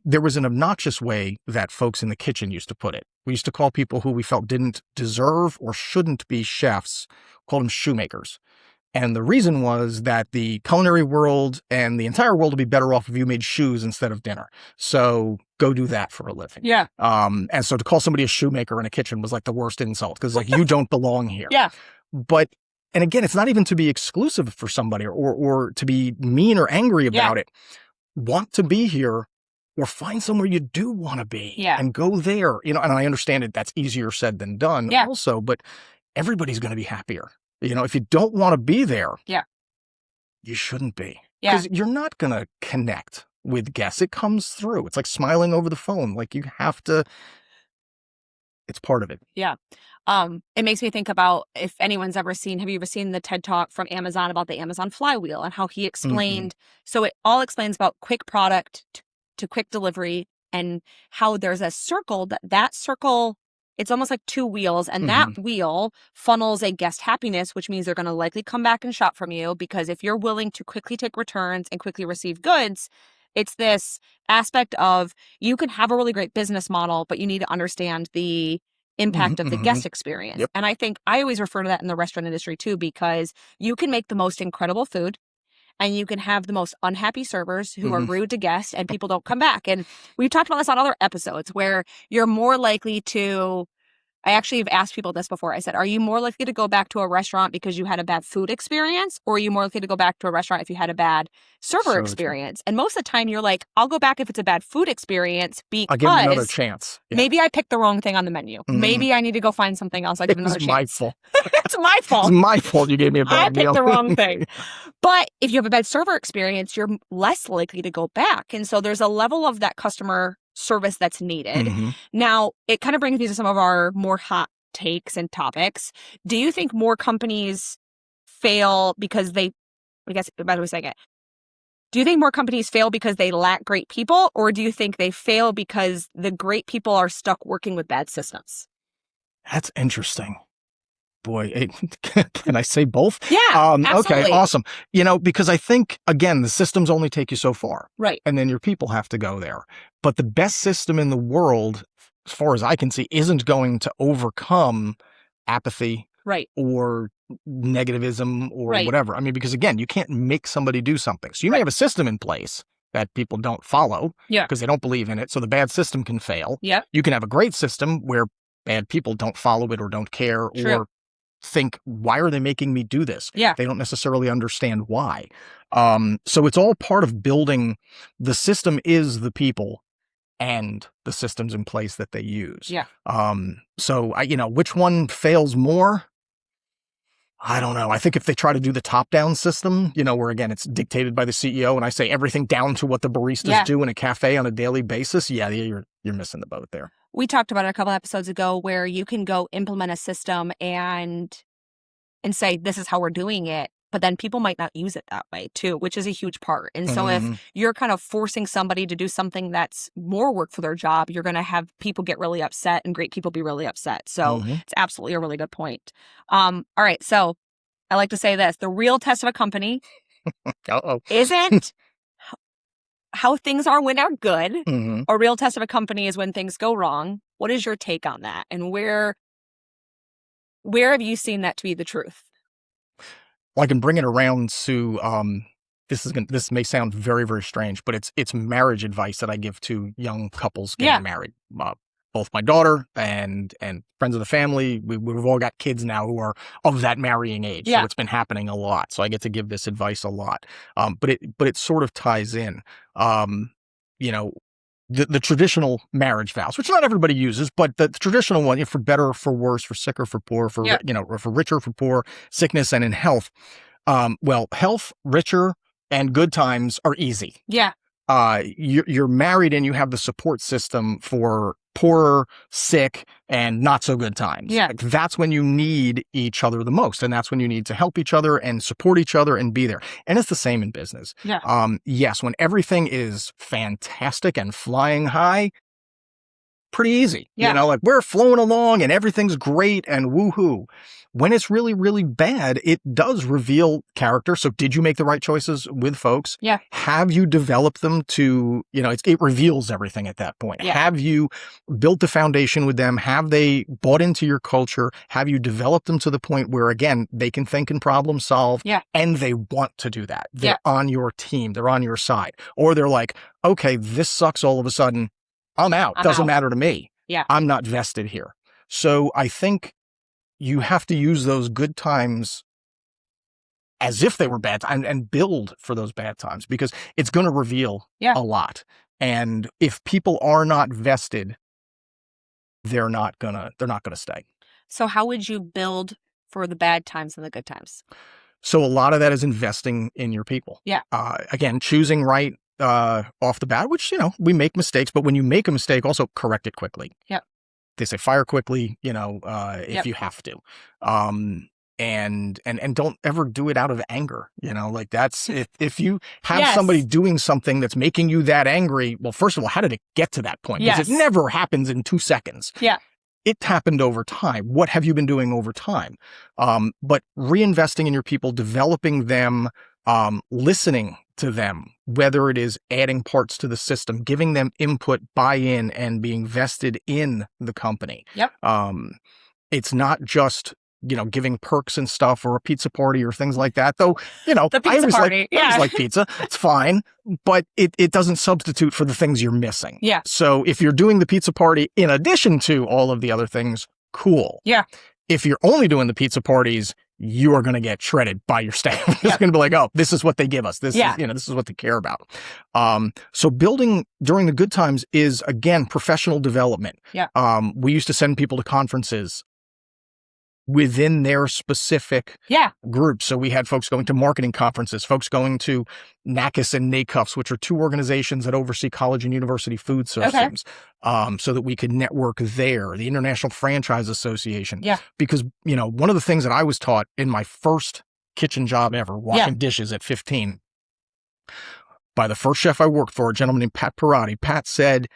Speaker 2: There was an obnoxious way that folks in the kitchen used to put it. We used to call people who we felt didn't deserve or shouldn't be chefs, call them shoemakers. And the reason was that the culinary world and the entire world would be better off if you made shoes instead of dinner. So go do that for a living.
Speaker 1: Yeah.
Speaker 2: And so to call somebody a shoemaker in a kitchen was like the worst insult because like you don't belong here.
Speaker 1: Yeah.
Speaker 2: But and again, it's not even to be exclusive for somebody or to be mean or angry about it. Want to be here or find somewhere you do want to be and go there. And I understand it. That's easier said than done also, but everybody's going to be happier. If you don't want to be there, you shouldn't be. Because you're not going to connect with guests. It comes through. It's like smiling over the phone. Like you have to, it's part of it.
Speaker 1: Yeah. It makes me think about have you ever seen the TED Talk from Amazon about the Amazon flywheel and how he explained, so it all explains about quick product to quick delivery and how there's a circle that circle, it's almost like two wheels and that wheel funnels a guest happiness, which means they're going to likely come back and shop from you because if you're willing to quickly take returns and quickly receive goods, it's this aspect of you can have a really great business model, but you need to understand the impact of the guest experience.
Speaker 2: Yep.
Speaker 1: And I think I always refer to that in the restaurant industry too, because you can make the most incredible food and you can have the most unhappy servers who are rude to guests and people don't come back. And we've talked about this on other episodes where you're more likely to I actually have asked people this before. I said, are you more likely to go back to a restaurant because you had a bad food experience, or are you more likely to go back to a restaurant if you had a bad server experience? And most of the time you're like, I'll go back if it's a bad food experience because
Speaker 2: I'll give them another chance. Yeah.
Speaker 1: Maybe I picked the wrong thing on the menu. Maybe I need to go find something else. I'll give another chance.
Speaker 2: My fault.
Speaker 1: It's my fault.
Speaker 2: It's my fault you gave me a bad meal.
Speaker 1: I picked the wrong thing. But if you have a bad server experience, you're less likely to go back. And so there's a level of that customer service that's needed. Now, it kind of brings me to some of our more hot takes and topics. Do you think more companies fail because they, I guess, by the way, second, do you think more companies fail because they lack great people, or do you think they fail because the great people are stuck working with bad systems?
Speaker 2: That's interesting. Boy, can I say both?
Speaker 1: Yeah, absolutely.
Speaker 2: Okay, awesome. Because I think, again, the systems only take you so far.
Speaker 1: Right.
Speaker 2: And then your people have to go there. But the best system in the world, as far as I can see, isn't going to overcome apathy,
Speaker 1: right,
Speaker 2: or negativism or whatever. I mean, because again, you can't make somebody do something. So you may have a system in place that people don't follow because they don't believe in it. So the bad system can fail.
Speaker 1: Yeah. You
Speaker 2: can have a great system where bad people don't follow it or don't care or think, why are they making me do this?
Speaker 1: Yeah.
Speaker 2: They don't necessarily understand why. So it's all part of building. The system is the people and the systems in place that they use.
Speaker 1: Yeah.
Speaker 2: So which one fails more? I don't know. I think if they try to do the top-down system, where again, it's dictated by the CEO and I say everything down to what the baristas do in a cafe on a daily basis. Yeah, you're missing the boat there.
Speaker 1: We talked about it a couple episodes ago where you can go implement a system and say, this is how we're doing it. But then people might not use it that way too, which is a huge part. And so if you're kind of forcing somebody to do something that's more work for their job, you're going to have people get really upset and great people be really upset. So it's absolutely a really good point. All right. So I like to say this, the real test of a company isn't how things are when they're good. A real test of a company is when things go wrong. What is your take on that? And where have you seen that to be the truth?
Speaker 2: Well, I can bring it around to this may sound very, very strange, but it's marriage advice that I give to young couples getting married. Both my daughter and friends of the family, we've all got kids now who are of that marrying age. So it's been happening a lot. So I get to give this advice a lot. But it sort of ties in. The traditional marriage vows, which not everybody uses, but the traditional one, for better, for worse, for sicker, for poor, for for richer, for poor, sickness, and in health. Health, richer, and good times are easy.
Speaker 1: Yeah.
Speaker 2: You're married and you have the support system for poorer, sick, and not so good times.
Speaker 1: Yeah.
Speaker 2: Like, that's when you need each other the most. And that's when you need to help each other and support each other and be there. And it's the same in business.
Speaker 1: Yeah.
Speaker 2: Yes, when everything is fantastic and flying high, pretty easy.
Speaker 1: Yeah.
Speaker 2: Like we're flowing along and everything's great and woohoo. When it's really, really bad, it does reveal character. So did you make the right choices with folks?
Speaker 1: Yeah.
Speaker 2: Have you developed them to, it reveals everything at that point.
Speaker 1: Yeah.
Speaker 2: Have you built the foundation with them? Have they bought into your culture? Have you developed them to the point where, again, they can think and problem solve?
Speaker 1: Yeah.
Speaker 2: And they want to do that. They're on your team. They're on your side. Or they're like, okay, this sucks all of a sudden. I'm out. Doesn't matter to me.
Speaker 1: Yeah.
Speaker 2: I'm not vested here. So I think you have to use those good times as if they were bad times and build for those bad times because it's going to reveal a lot. And if people are not vested, they're not gonna stay.
Speaker 1: So how would you build for the bad times and the good times?
Speaker 2: So a lot of that is investing in your people.
Speaker 1: Yeah.
Speaker 2: Again, choosing right off the bat, which, we make mistakes, but when you make a mistake, also correct it quickly.
Speaker 1: Yep.
Speaker 2: They say fire quickly, if you have to. And don't ever do it out of anger. Like that's, if you have somebody doing something that's making you that angry, well, first of all, how did it get to that point? Because it never happens in 2 seconds.
Speaker 1: Yeah.
Speaker 2: It happened over time. What have you been doing over time? But reinvesting in your people, developing them, listening to them, whether it is adding parts to the system, giving them input, buy-in, and being vested in the company.
Speaker 1: Yep.
Speaker 2: It's not just, giving perks and stuff or a pizza party or things like that. Though,
Speaker 1: the pizza party.
Speaker 2: I always like pizza. It's fine, but it doesn't substitute for the things you're missing.
Speaker 1: Yeah.
Speaker 2: So if you're doing the pizza party in addition to all of the other things, Cool.
Speaker 1: Yeah.
Speaker 2: If you're only doing the pizza parties, you are going to get shredded by your staff. It's going to be like, oh, this is what they give us. This is, this is what they care about. So building during the good times is, again, professional development.
Speaker 1: Yeah.
Speaker 2: We used to send people to conferences within their specific group. So we had folks going to marketing conferences, folks going to NACUS and NACUFs, which are two organizations that oversee college and university food systems, so that we could network there, the International Franchise Association.
Speaker 1: Yeah.
Speaker 2: Because, one of the things that I was taught in my first kitchen job ever, washing dishes at 15, by the first chef I worked for, a gentleman named Pat Perotti. Pat said,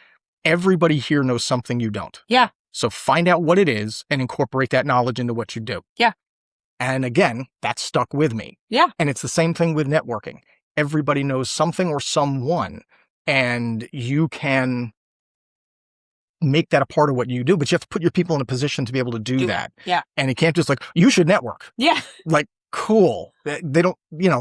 Speaker 2: everybody here knows something you don't.
Speaker 1: Yeah.
Speaker 2: So find out what it is and incorporate that knowledge into what you do.
Speaker 1: Yeah.
Speaker 2: And again, that stuck with me.
Speaker 1: Yeah.
Speaker 2: And it's the same thing with networking. Everybody knows something or someone, and you can make that a part of what you do, but you have to put your people in a position to be able to do that.
Speaker 1: Yeah.
Speaker 2: And it can't just like, you should network.
Speaker 1: Yeah.
Speaker 2: Like, cool. They don't,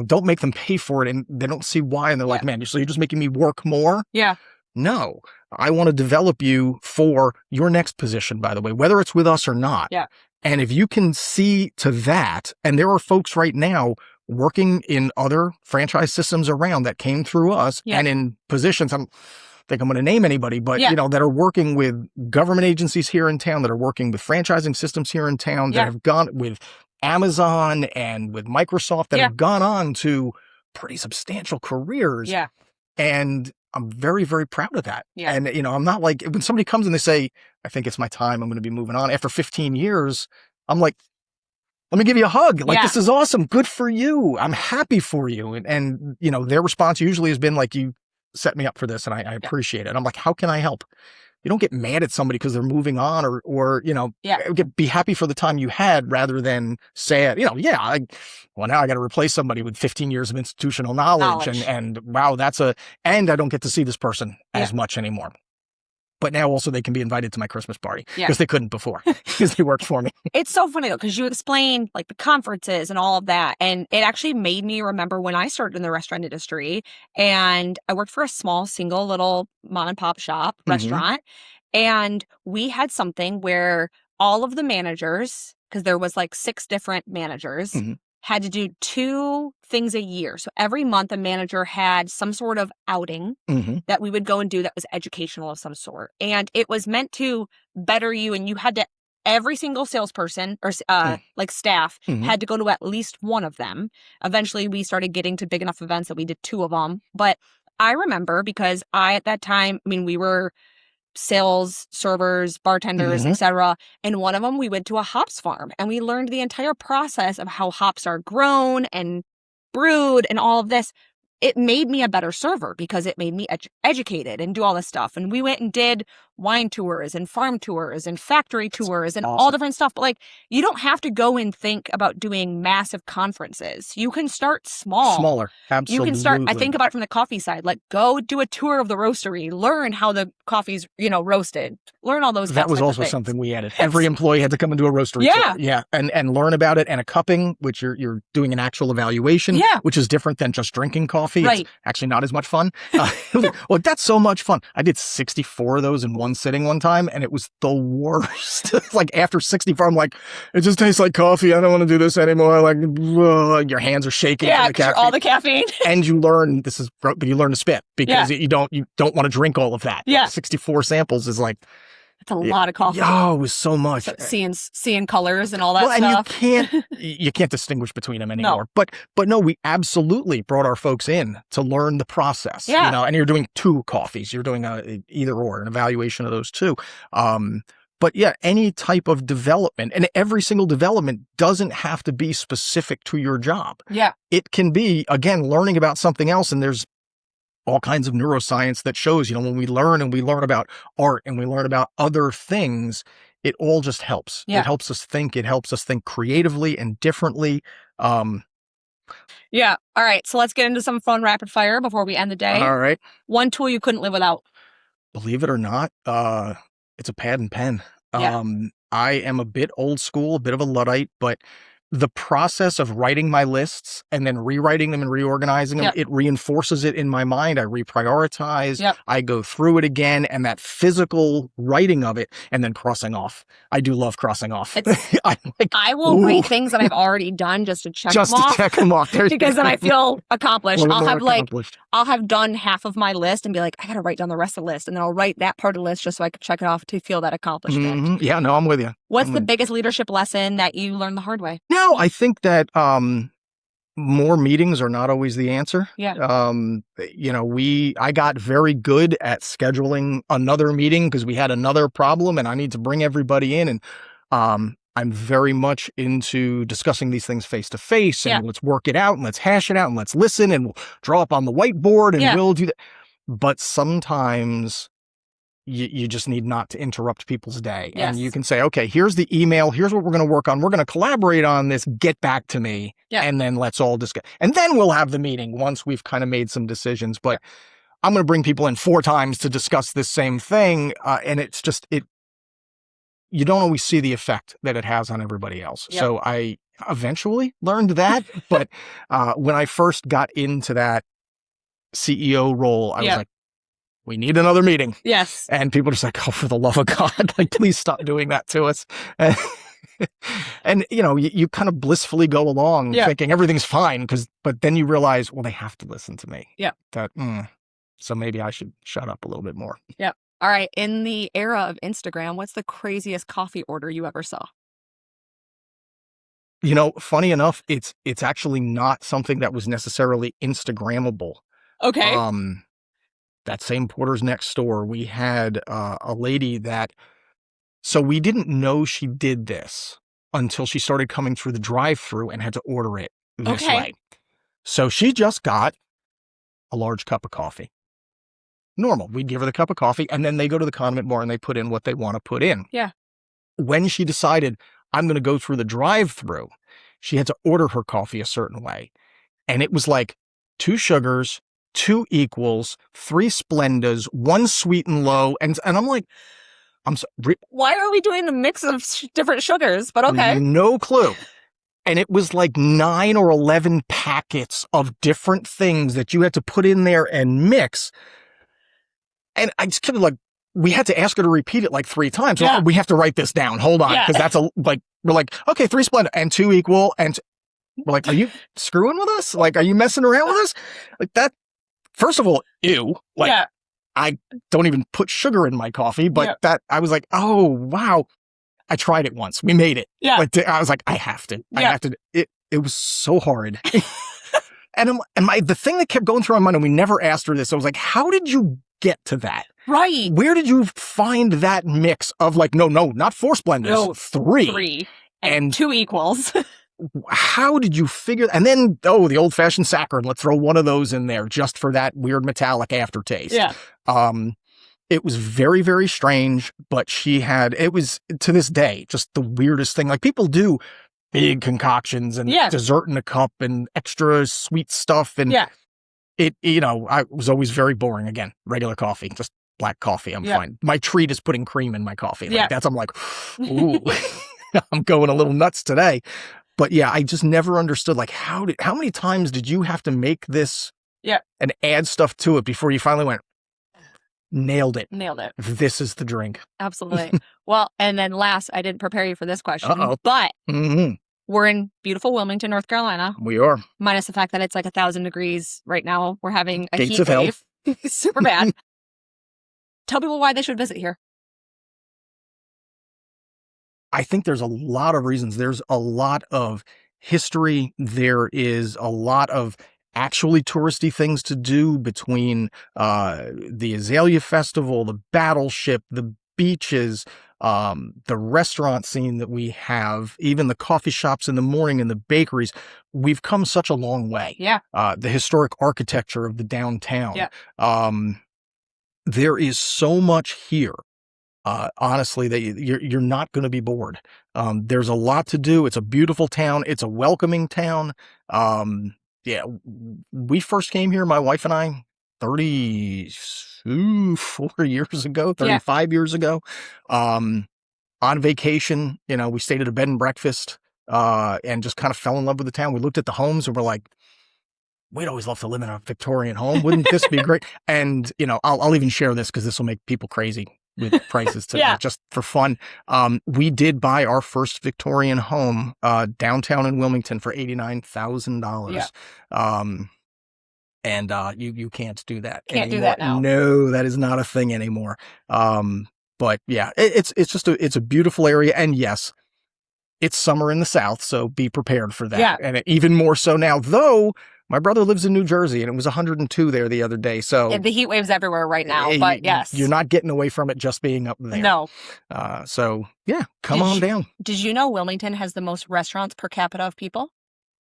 Speaker 2: don't make them pay for it, and they don't see why. And they're like, man, so you're just making me work more?
Speaker 1: Yeah.
Speaker 2: No, I want to develop you for your next position, by the way, whether it's with us or not.
Speaker 1: Yeah.
Speaker 2: And if you can see to that, and there are folks right now working in other franchise systems around that came through us and in positions, I don't think I'm going to name anybody, but that are working with government agencies here in town, that are working with franchising systems here in town, that have gone with Amazon and with Microsoft, that have gone on to pretty substantial careers.
Speaker 1: Yeah.
Speaker 2: And I'm very, very proud of that.
Speaker 1: Yeah.
Speaker 2: And, I'm not like, when somebody comes and they say, I think it's my time, I'm going to be moving on. After 15 years, I'm like, let me give you a hug. Like, this is awesome. Good for you. I'm happy for you. And their response usually has been like, you set me up for this and I appreciate it. And I'm like, how can I help? You don't get mad at somebody because they're moving on or be happy for the time you had, rather than sad. Well, now I got to replace somebody with 15 years of institutional knowledge. And wow, and I don't get to see this person as much anymore. But now also they can be invited to my Christmas party because they couldn't before because they worked for me.
Speaker 1: It's so funny though, because you explained like the conferences and all of that. And it actually made me remember when I started in the restaurant industry, and I worked for a small single little mom and pop shop restaurant. And we had something where all of the managers, because there was like 6 different managers, had to do 2 things a year. So every month a manager had some sort of outing that we would go and do that was educational of some sort. And it was meant to better you. And you had to, every single salesperson or like staff had to go to at least one of them. Eventually we started getting to big enough events that we did 2 of them. But I remember, because at that time, we were sales, servers, bartenders, etc. And one of them, we went to a hops farm and we learned the entire process of how hops are grown and brewed and all of this. It made me a better server because it made me educated and do all this stuff. And we went and did wine tours and farm tours and factory tours and all different stuff. But like, you don't have to go and think about doing massive conferences. You can start smaller.
Speaker 2: Absolutely.
Speaker 1: You can start, I think about it from the coffee side, like go do a tour of the roastery, learn how the coffee's, roasted, learn all those.
Speaker 2: That was also something we added. Every employee had to come and do a roastery tour. Yeah. And learn about it, and a cupping, which you're doing an actual evaluation, which is different than just drinking coffee.
Speaker 1: Right.
Speaker 2: It's actually not as much fun. Well, that's so much fun. I did 64 of those in one sitting one time, and it was the worst. Like after 64, I'm like, it just tastes like coffee. I don't want to do this anymore. Like, your hands are shaking.
Speaker 1: Yeah, all the caffeine.
Speaker 2: And you learn, but you learn to spit because you don't want to drink all of that.
Speaker 1: Yeah.
Speaker 2: 64 samples is like,
Speaker 1: it's a lot of coffee.
Speaker 2: Oh, it was so much.
Speaker 1: So seeing colors and all that stuff.
Speaker 2: And you can't distinguish between them anymore. No. But no, we absolutely brought our folks in to learn the process. Yeah. And you're doing 2 coffees. You're doing either or, an evaluation of those 2. But yeah, any type of development, and every single development doesn't have to be specific to your job.
Speaker 1: Yeah.
Speaker 2: It can be, again, learning about something else, and there's all kinds of neuroscience that shows, when we learn about art and we learn about other things, it all just helps. Yeah. It helps us think. It helps us think creatively and differently.
Speaker 1: Yeah. All right. So let's get into some fun rapid fire before we end the day.
Speaker 2: All right.
Speaker 1: One tool you couldn't live without.
Speaker 2: Believe it or not, it's a pad and pen. Yeah. I am a bit old school, a bit of a Luddite, but the process of writing my lists and then rewriting them and reorganizing them, it reinforces it in my mind. I reprioritize, I go through it again, and that physical writing of it and then crossing off. I do love crossing off.
Speaker 1: I will write things that I've already done just to check them off.
Speaker 2: Just to check them off.
Speaker 1: Because then I feel accomplished. I'll have done half of my list and be like, I got to write down the rest of the list. And then I'll write that part of the list just so I can check it off to feel that accomplishment.
Speaker 2: Yeah, no, I'm with you.
Speaker 1: What's the biggest leadership lesson that you learned the hard way?
Speaker 2: No, I think that more meetings are not always the answer.
Speaker 1: Yeah.
Speaker 2: You know, I got very good at scheduling another meeting because we had another problem and I need to bring everybody in. And I'm very much into discussing these things face to face and let's work it out and let's hash it out and let's listen and we'll draw up on the whiteboard and we'll do that. But sometimes you just need not to interrupt people's day.
Speaker 1: Yes.
Speaker 2: And you can say, okay, here's the email. Here's what we're going to work on. We're going to collaborate on this. Get back to me. Yeah. And then let's all discuss. And then we'll have the meeting once we've kind of made some decisions. But I'm going to bring people in 4 times to discuss this same thing. And it's just, you don't always see the effect that it has on everybody else. Yep. So I eventually learned that. But when I first got into that CEO role, I was like, we need another meeting.
Speaker 1: Yes.
Speaker 2: And people are just like, oh, for the love of God, like, please stop doing that to us. And you know, you kind of blissfully go along thinking everything's fine. But then you realize, well, they have to listen to me. Yeah. So maybe I should shut up a little bit more.
Speaker 1: Yeah. All right. In the era of Instagram, what's the craziest coffee order you ever saw?
Speaker 2: You know, funny enough, it's actually not something that was necessarily Instagrammable.
Speaker 1: Okay.
Speaker 2: That same Porter's next door, we had a lady so we didn't know she did this until she started coming through the drive-thru and had to order it this way. So she just got a large cup of coffee. Normal. We'd give her the cup of coffee and then they go to the condiment bar and they put in what they want to put in. Yeah. When she decided, I'm going to go through the drive-thru, she had to order her coffee a certain way. And it was like 2 sugars, 2 equals, 3 Splendas, 1 sweet and low. And I'm like,
Speaker 1: why are we doing the mix of different sugars? But okay.
Speaker 2: No clue. And it was like 9 or 11 packets of different things that you had to put in there and mix. And I just kind of like, we had to ask her to repeat it like 3 times. So we have to write this down. Hold on. Because that's we're like, okay, 3 Splenda and 2 equal. And we're like, are you screwing with us? Like, are you messing around with us? Like that. First of all, ew. Like, I don't even put sugar in my coffee, but I was like, oh, wow. I tried it once. We made it. Yeah. But I was like, I have to. I have to. It was so hard. And the thing that kept going through my mind, and we never asked her this, I was like, how did you get to that?
Speaker 1: Right.
Speaker 2: Where did you find that mix of like, no, not 4 Splendas,
Speaker 1: no,
Speaker 2: 3.
Speaker 1: 3. And 2 equals.
Speaker 2: How did you figure? And then, the old-fashioned saccharin. Let's throw one of those in there just for that weird metallic aftertaste. Yeah. It was very, very strange, but it was, to this day, just the weirdest thing. Like, people do big concoctions and dessert in a cup and extra sweet stuff. And I was always very boring. Again, regular coffee, just black coffee. I'm fine. My treat is putting cream in my coffee. Like, I'm like, ooh, I'm going a little nuts today. But I just never understood, like, how many times did you have to make this and add stuff to it before you finally went, nailed it. This is the drink.
Speaker 1: Absolutely. Well, and then last, I didn't prepare you for this question, but we're in beautiful Wilmington, North Carolina.
Speaker 2: We are.
Speaker 1: Minus the fact that it's like 1,000 degrees right now. We're having a
Speaker 2: Gates
Speaker 1: heat
Speaker 2: of hell.
Speaker 1: wave. Super bad. Tell people why they should visit here.
Speaker 2: I think there's a lot of reasons. There's a lot of history. There is a lot of actually touristy things to do between the Azalea Festival, the Battleship, the beaches, the restaurant scene that we have, even the coffee shops in the morning and the bakeries. We've come such a long way. Yeah. The historic architecture of the downtown. Yeah. There is so much here. Honestly, that you're not going to be bored. There's a lot to do. It's a beautiful town. It's a welcoming town. We first came here, my wife and I, 34 years ago, 35 years ago, on vacation. We stayed at a bed and breakfast. and just kind of fell in love with the town. We looked at the homes and we're like, we'd always love to live in a Victorian home. Wouldn't this be great? And, I'll even share this because this will make people crazy with prices today, just for fun. We did buy our first Victorian home downtown in Wilmington for $89,000.
Speaker 1: Yeah.
Speaker 2: And you can't do that
Speaker 1: Can't
Speaker 2: anymore.
Speaker 1: do that now.
Speaker 2: No, that is not a thing anymore. But yeah, it's just it's a beautiful area. And yes, it's summer in the South, so be prepared for that.
Speaker 1: Yeah.
Speaker 2: And even more so now, though my brother lives in New Jersey and it was 102 there the other day. So
Speaker 1: and the heat wave's everywhere right now, but yes.
Speaker 2: You're not getting away from it just being up there.
Speaker 1: No.
Speaker 2: So yeah, come on down.
Speaker 1: Did you know Wilmington has the most restaurants per capita of people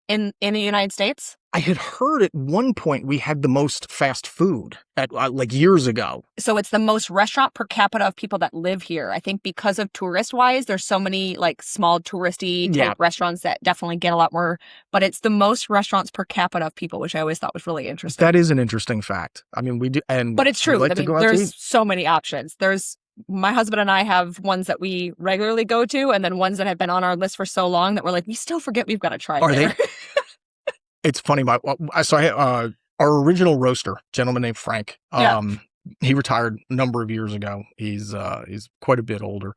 Speaker 1: in the United States?
Speaker 2: I had heard at one point we had the most fast food at like years ago.
Speaker 1: So it's the most restaurant per capita of people that live here. I think because of tourist-wise, there's so many like small touristy type restaurants that definitely get a lot more, but it's the most restaurants per capita of people, which I always thought was really interesting.
Speaker 2: That is an interesting fact. I mean, we do,
Speaker 1: but it's true.
Speaker 2: Like
Speaker 1: there's so many options. My husband and I have ones that we regularly go to, and then ones that have been on our list for so long that we're like, we still forget we've got to try.
Speaker 2: Are they? It's funny. Our original roaster, gentleman named Frank, he retired a number of years ago. He's quite a bit older.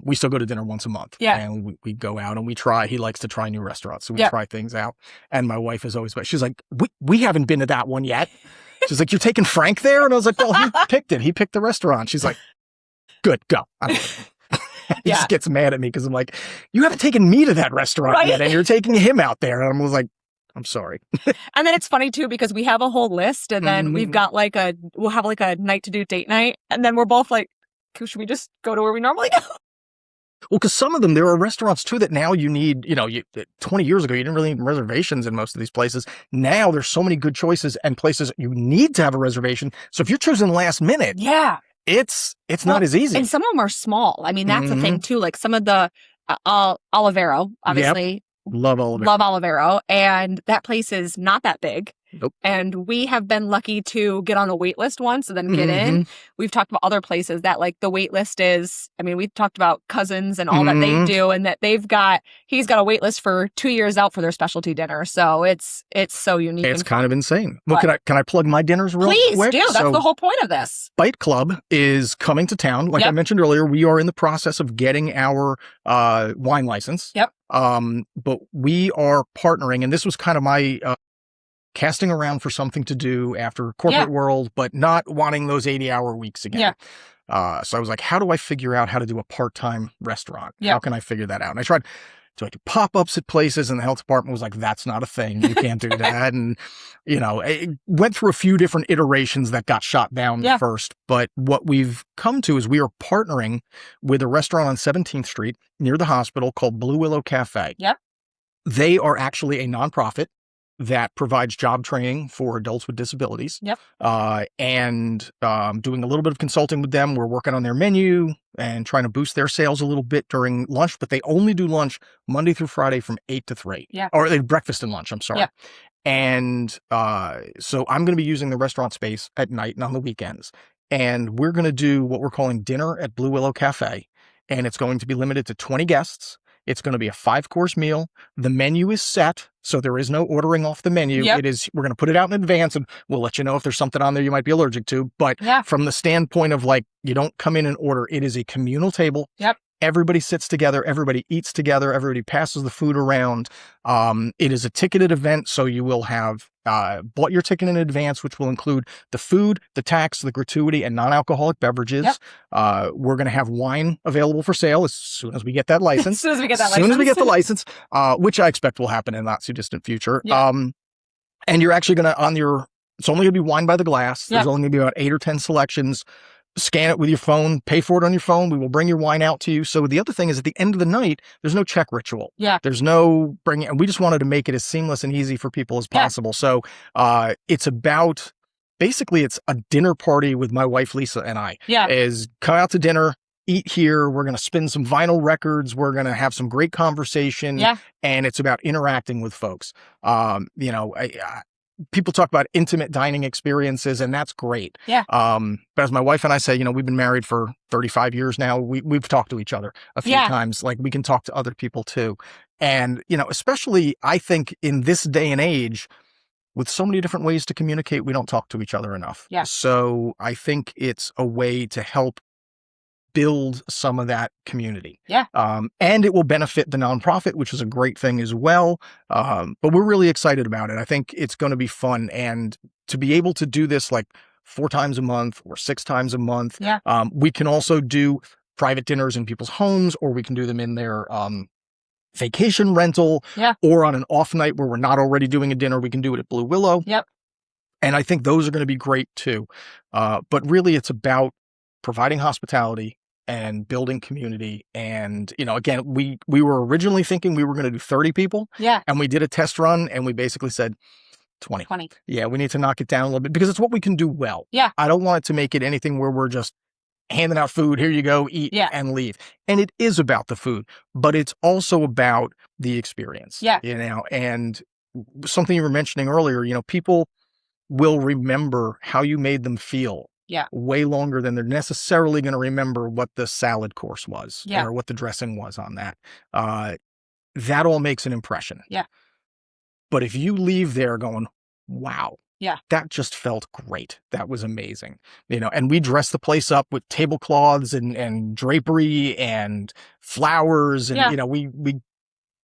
Speaker 2: We still go to dinner once a month. Yeah. And we go out and we try. He likes to try new restaurants. So we try things out. And my wife is always, she's like, we haven't been to that one yet. She's like, you're taking Frank there? And I was like, well, he picked it. He picked the restaurant. She's like, good, go. He just gets mad at me because I'm like, you haven't taken me to that restaurant yet. And you're taking him out there. And I was like, I'm sorry.
Speaker 1: And then it's funny too, because we have a whole list and then we've got we'll have like a night to do date night. And then we're both like, should we just go to where we normally go?
Speaker 2: Well, because some of them, there are restaurants too that now you need, 20 years ago, you didn't really need reservations in most of these places. Now there's so many good choices and places you need to have a reservation. So if you're choosing last minute, it's not as easy.
Speaker 1: And some of them are small. I mean, that's the thing too. Like some of the Olivero, obviously.
Speaker 2: Yep. Love Olivero.
Speaker 1: Love Olivero. And that place is not that big.
Speaker 2: Nope.
Speaker 1: And we have been lucky to get on a wait list once and then get in. We've talked about other places that like the wait list is, I mean, we've talked about Cousins and all that they do and that he's got a wait list for 2 years out for their specialty dinner. So it's so unique.
Speaker 2: It's kind of insane. Well, can I plug my dinners real quick?
Speaker 1: Please do. That's the whole point of this.
Speaker 2: Bite Club is coming to town. Like I mentioned earlier, we are in the process of getting our wine license.
Speaker 1: Yep.
Speaker 2: But we are partnering, and this was kind of my casting around for something to do after corporate world, but not wanting those 80-hour weeks again. So I was like, how do I figure out how to do a part-time restaurant? How can I figure that out? And I tried to do pop-ups at places, and the health department was like, that's not a thing. You can't do that. And, it went through a few different iterations that got shot down first. But what we've come to is we are partnering with a restaurant on 17th Street near the hospital called Blue Willow Cafe.
Speaker 1: Yep.
Speaker 2: They are actually a nonprofit that provides job training for adults with disabilities.
Speaker 1: Yep.
Speaker 2: And doing a little bit of consulting with them. We're working on their menu and trying to boost their sales a little bit during lunch, but they only do lunch Monday through Friday from 8 to 3.
Speaker 1: Yeah.
Speaker 2: Or they breakfast and lunch, I'm sorry.
Speaker 1: Yeah.
Speaker 2: And so I'm going to be using the restaurant space at night and on the weekends. And we're going to do what we're calling dinner at Blue Willow Cafe. And it's going to be limited to 20 guests. It's going to be a 5-course meal. The menu is set, so there is no ordering off the menu.
Speaker 1: Yep.
Speaker 2: We're going to put it out in advance, and we'll let you know if there's something on there you might be allergic to. But from the standpoint of like, you don't come in and order, it is a communal table.
Speaker 1: Yep.
Speaker 2: Everybody sits together, everybody eats together, everybody passes the food around. It is a ticketed event, so you will have bought your ticket in advance, which will include the food, the tax, the gratuity, and non-alcoholic beverages. Yep. We're going to have wine available for sale as soon as we get that license.
Speaker 1: As soon as we get
Speaker 2: the license, which I expect will happen in the not too distant future.
Speaker 1: Yep.
Speaker 2: And you're actually going to, it's only going to be wine by the glass. There's only going to be about 8 or 10 selections. Scan it with your phone, pay for it on your phone. We will bring your wine out to you. So the other thing is at the end of the night, there's no check ritual.
Speaker 1: Yeah.
Speaker 2: There's no bringing, and we just wanted to make it as seamless and easy for people as possible. So it's about, basically it's a dinner party with my wife, Lisa, and I.
Speaker 1: Yeah.
Speaker 2: Is come out to dinner, eat here. We're going to spin some vinyl records. We're going to have some great conversation.
Speaker 1: Yeah. And
Speaker 2: it's about interacting with folks. People talk about intimate dining experiences, and that's great.
Speaker 1: Yeah.
Speaker 2: But as my wife and I say, we've been married for 35 years now. We've talked to each other a few times. Like we can talk to other people too. And, especially I think in this day and age, with so many different ways to communicate, we don't talk to each other enough.
Speaker 1: Yeah.
Speaker 2: So I think it's a way to help build some of that community.
Speaker 1: Yeah.
Speaker 2: And it will benefit the nonprofit, which is a great thing as well. But we're really excited about it. I think it's going to be fun. And to be able to do this like 4 times a month or 6 times a month,
Speaker 1: yeah.
Speaker 2: We can also do private dinners in people's homes, or we can do them in their vacation rental, or on an off night where we're not already doing a dinner, we can do it at Blue Willow.
Speaker 1: Yep.
Speaker 2: And I think those are going to be great too. But really it's about providing hospitality and building community. And, again, we were originally thinking we were going to do 30 people.
Speaker 1: Yeah.
Speaker 2: And we did a test run and we basically said 20. Yeah, we need to knock it down a little bit because it's what we can do well.
Speaker 1: Yeah.
Speaker 2: I don't want it to make it anything where we're just handing out food, here you go, eat and leave. And it is about the food, but it's also about the experience.
Speaker 1: Yeah.
Speaker 2: And something you were mentioning earlier, people will remember how you made them feel way longer than they're necessarily going to remember what the salad course was or what the dressing was on that. That all makes an impression.
Speaker 1: Yeah.
Speaker 2: But if you leave there going, wow, that just felt great. That was amazing. And we dressed the place up with tablecloths and drapery and flowers. And,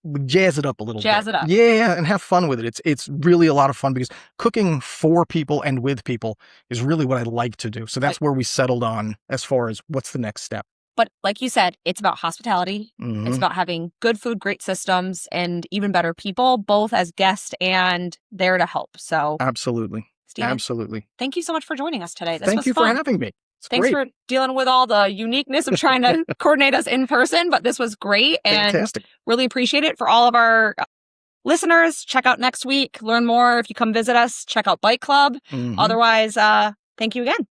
Speaker 2: we jazz it up a little bit.
Speaker 1: Jazz it up.
Speaker 2: Yeah, and have fun with it. It's really a lot of fun because cooking for people and with people is really what I like to do. So that's where we settled on as far as what's the next step.
Speaker 1: But like you said, it's about hospitality. Mm-hmm. It's about having good food, great systems, and even better people, both as guests and there to help. So
Speaker 2: absolutely.
Speaker 1: Steven,
Speaker 2: absolutely.
Speaker 1: Thank you so much for joining us today.
Speaker 2: Thank you for having me.
Speaker 1: Thanks for dealing with all the uniqueness of trying to coordinate us in person, but this was great. And
Speaker 2: fantastic.
Speaker 1: Really appreciate it. For all of our listeners, check out next week. Learn more. If you come visit us, check out Bike Club. Mm-hmm. Otherwise, thank you again.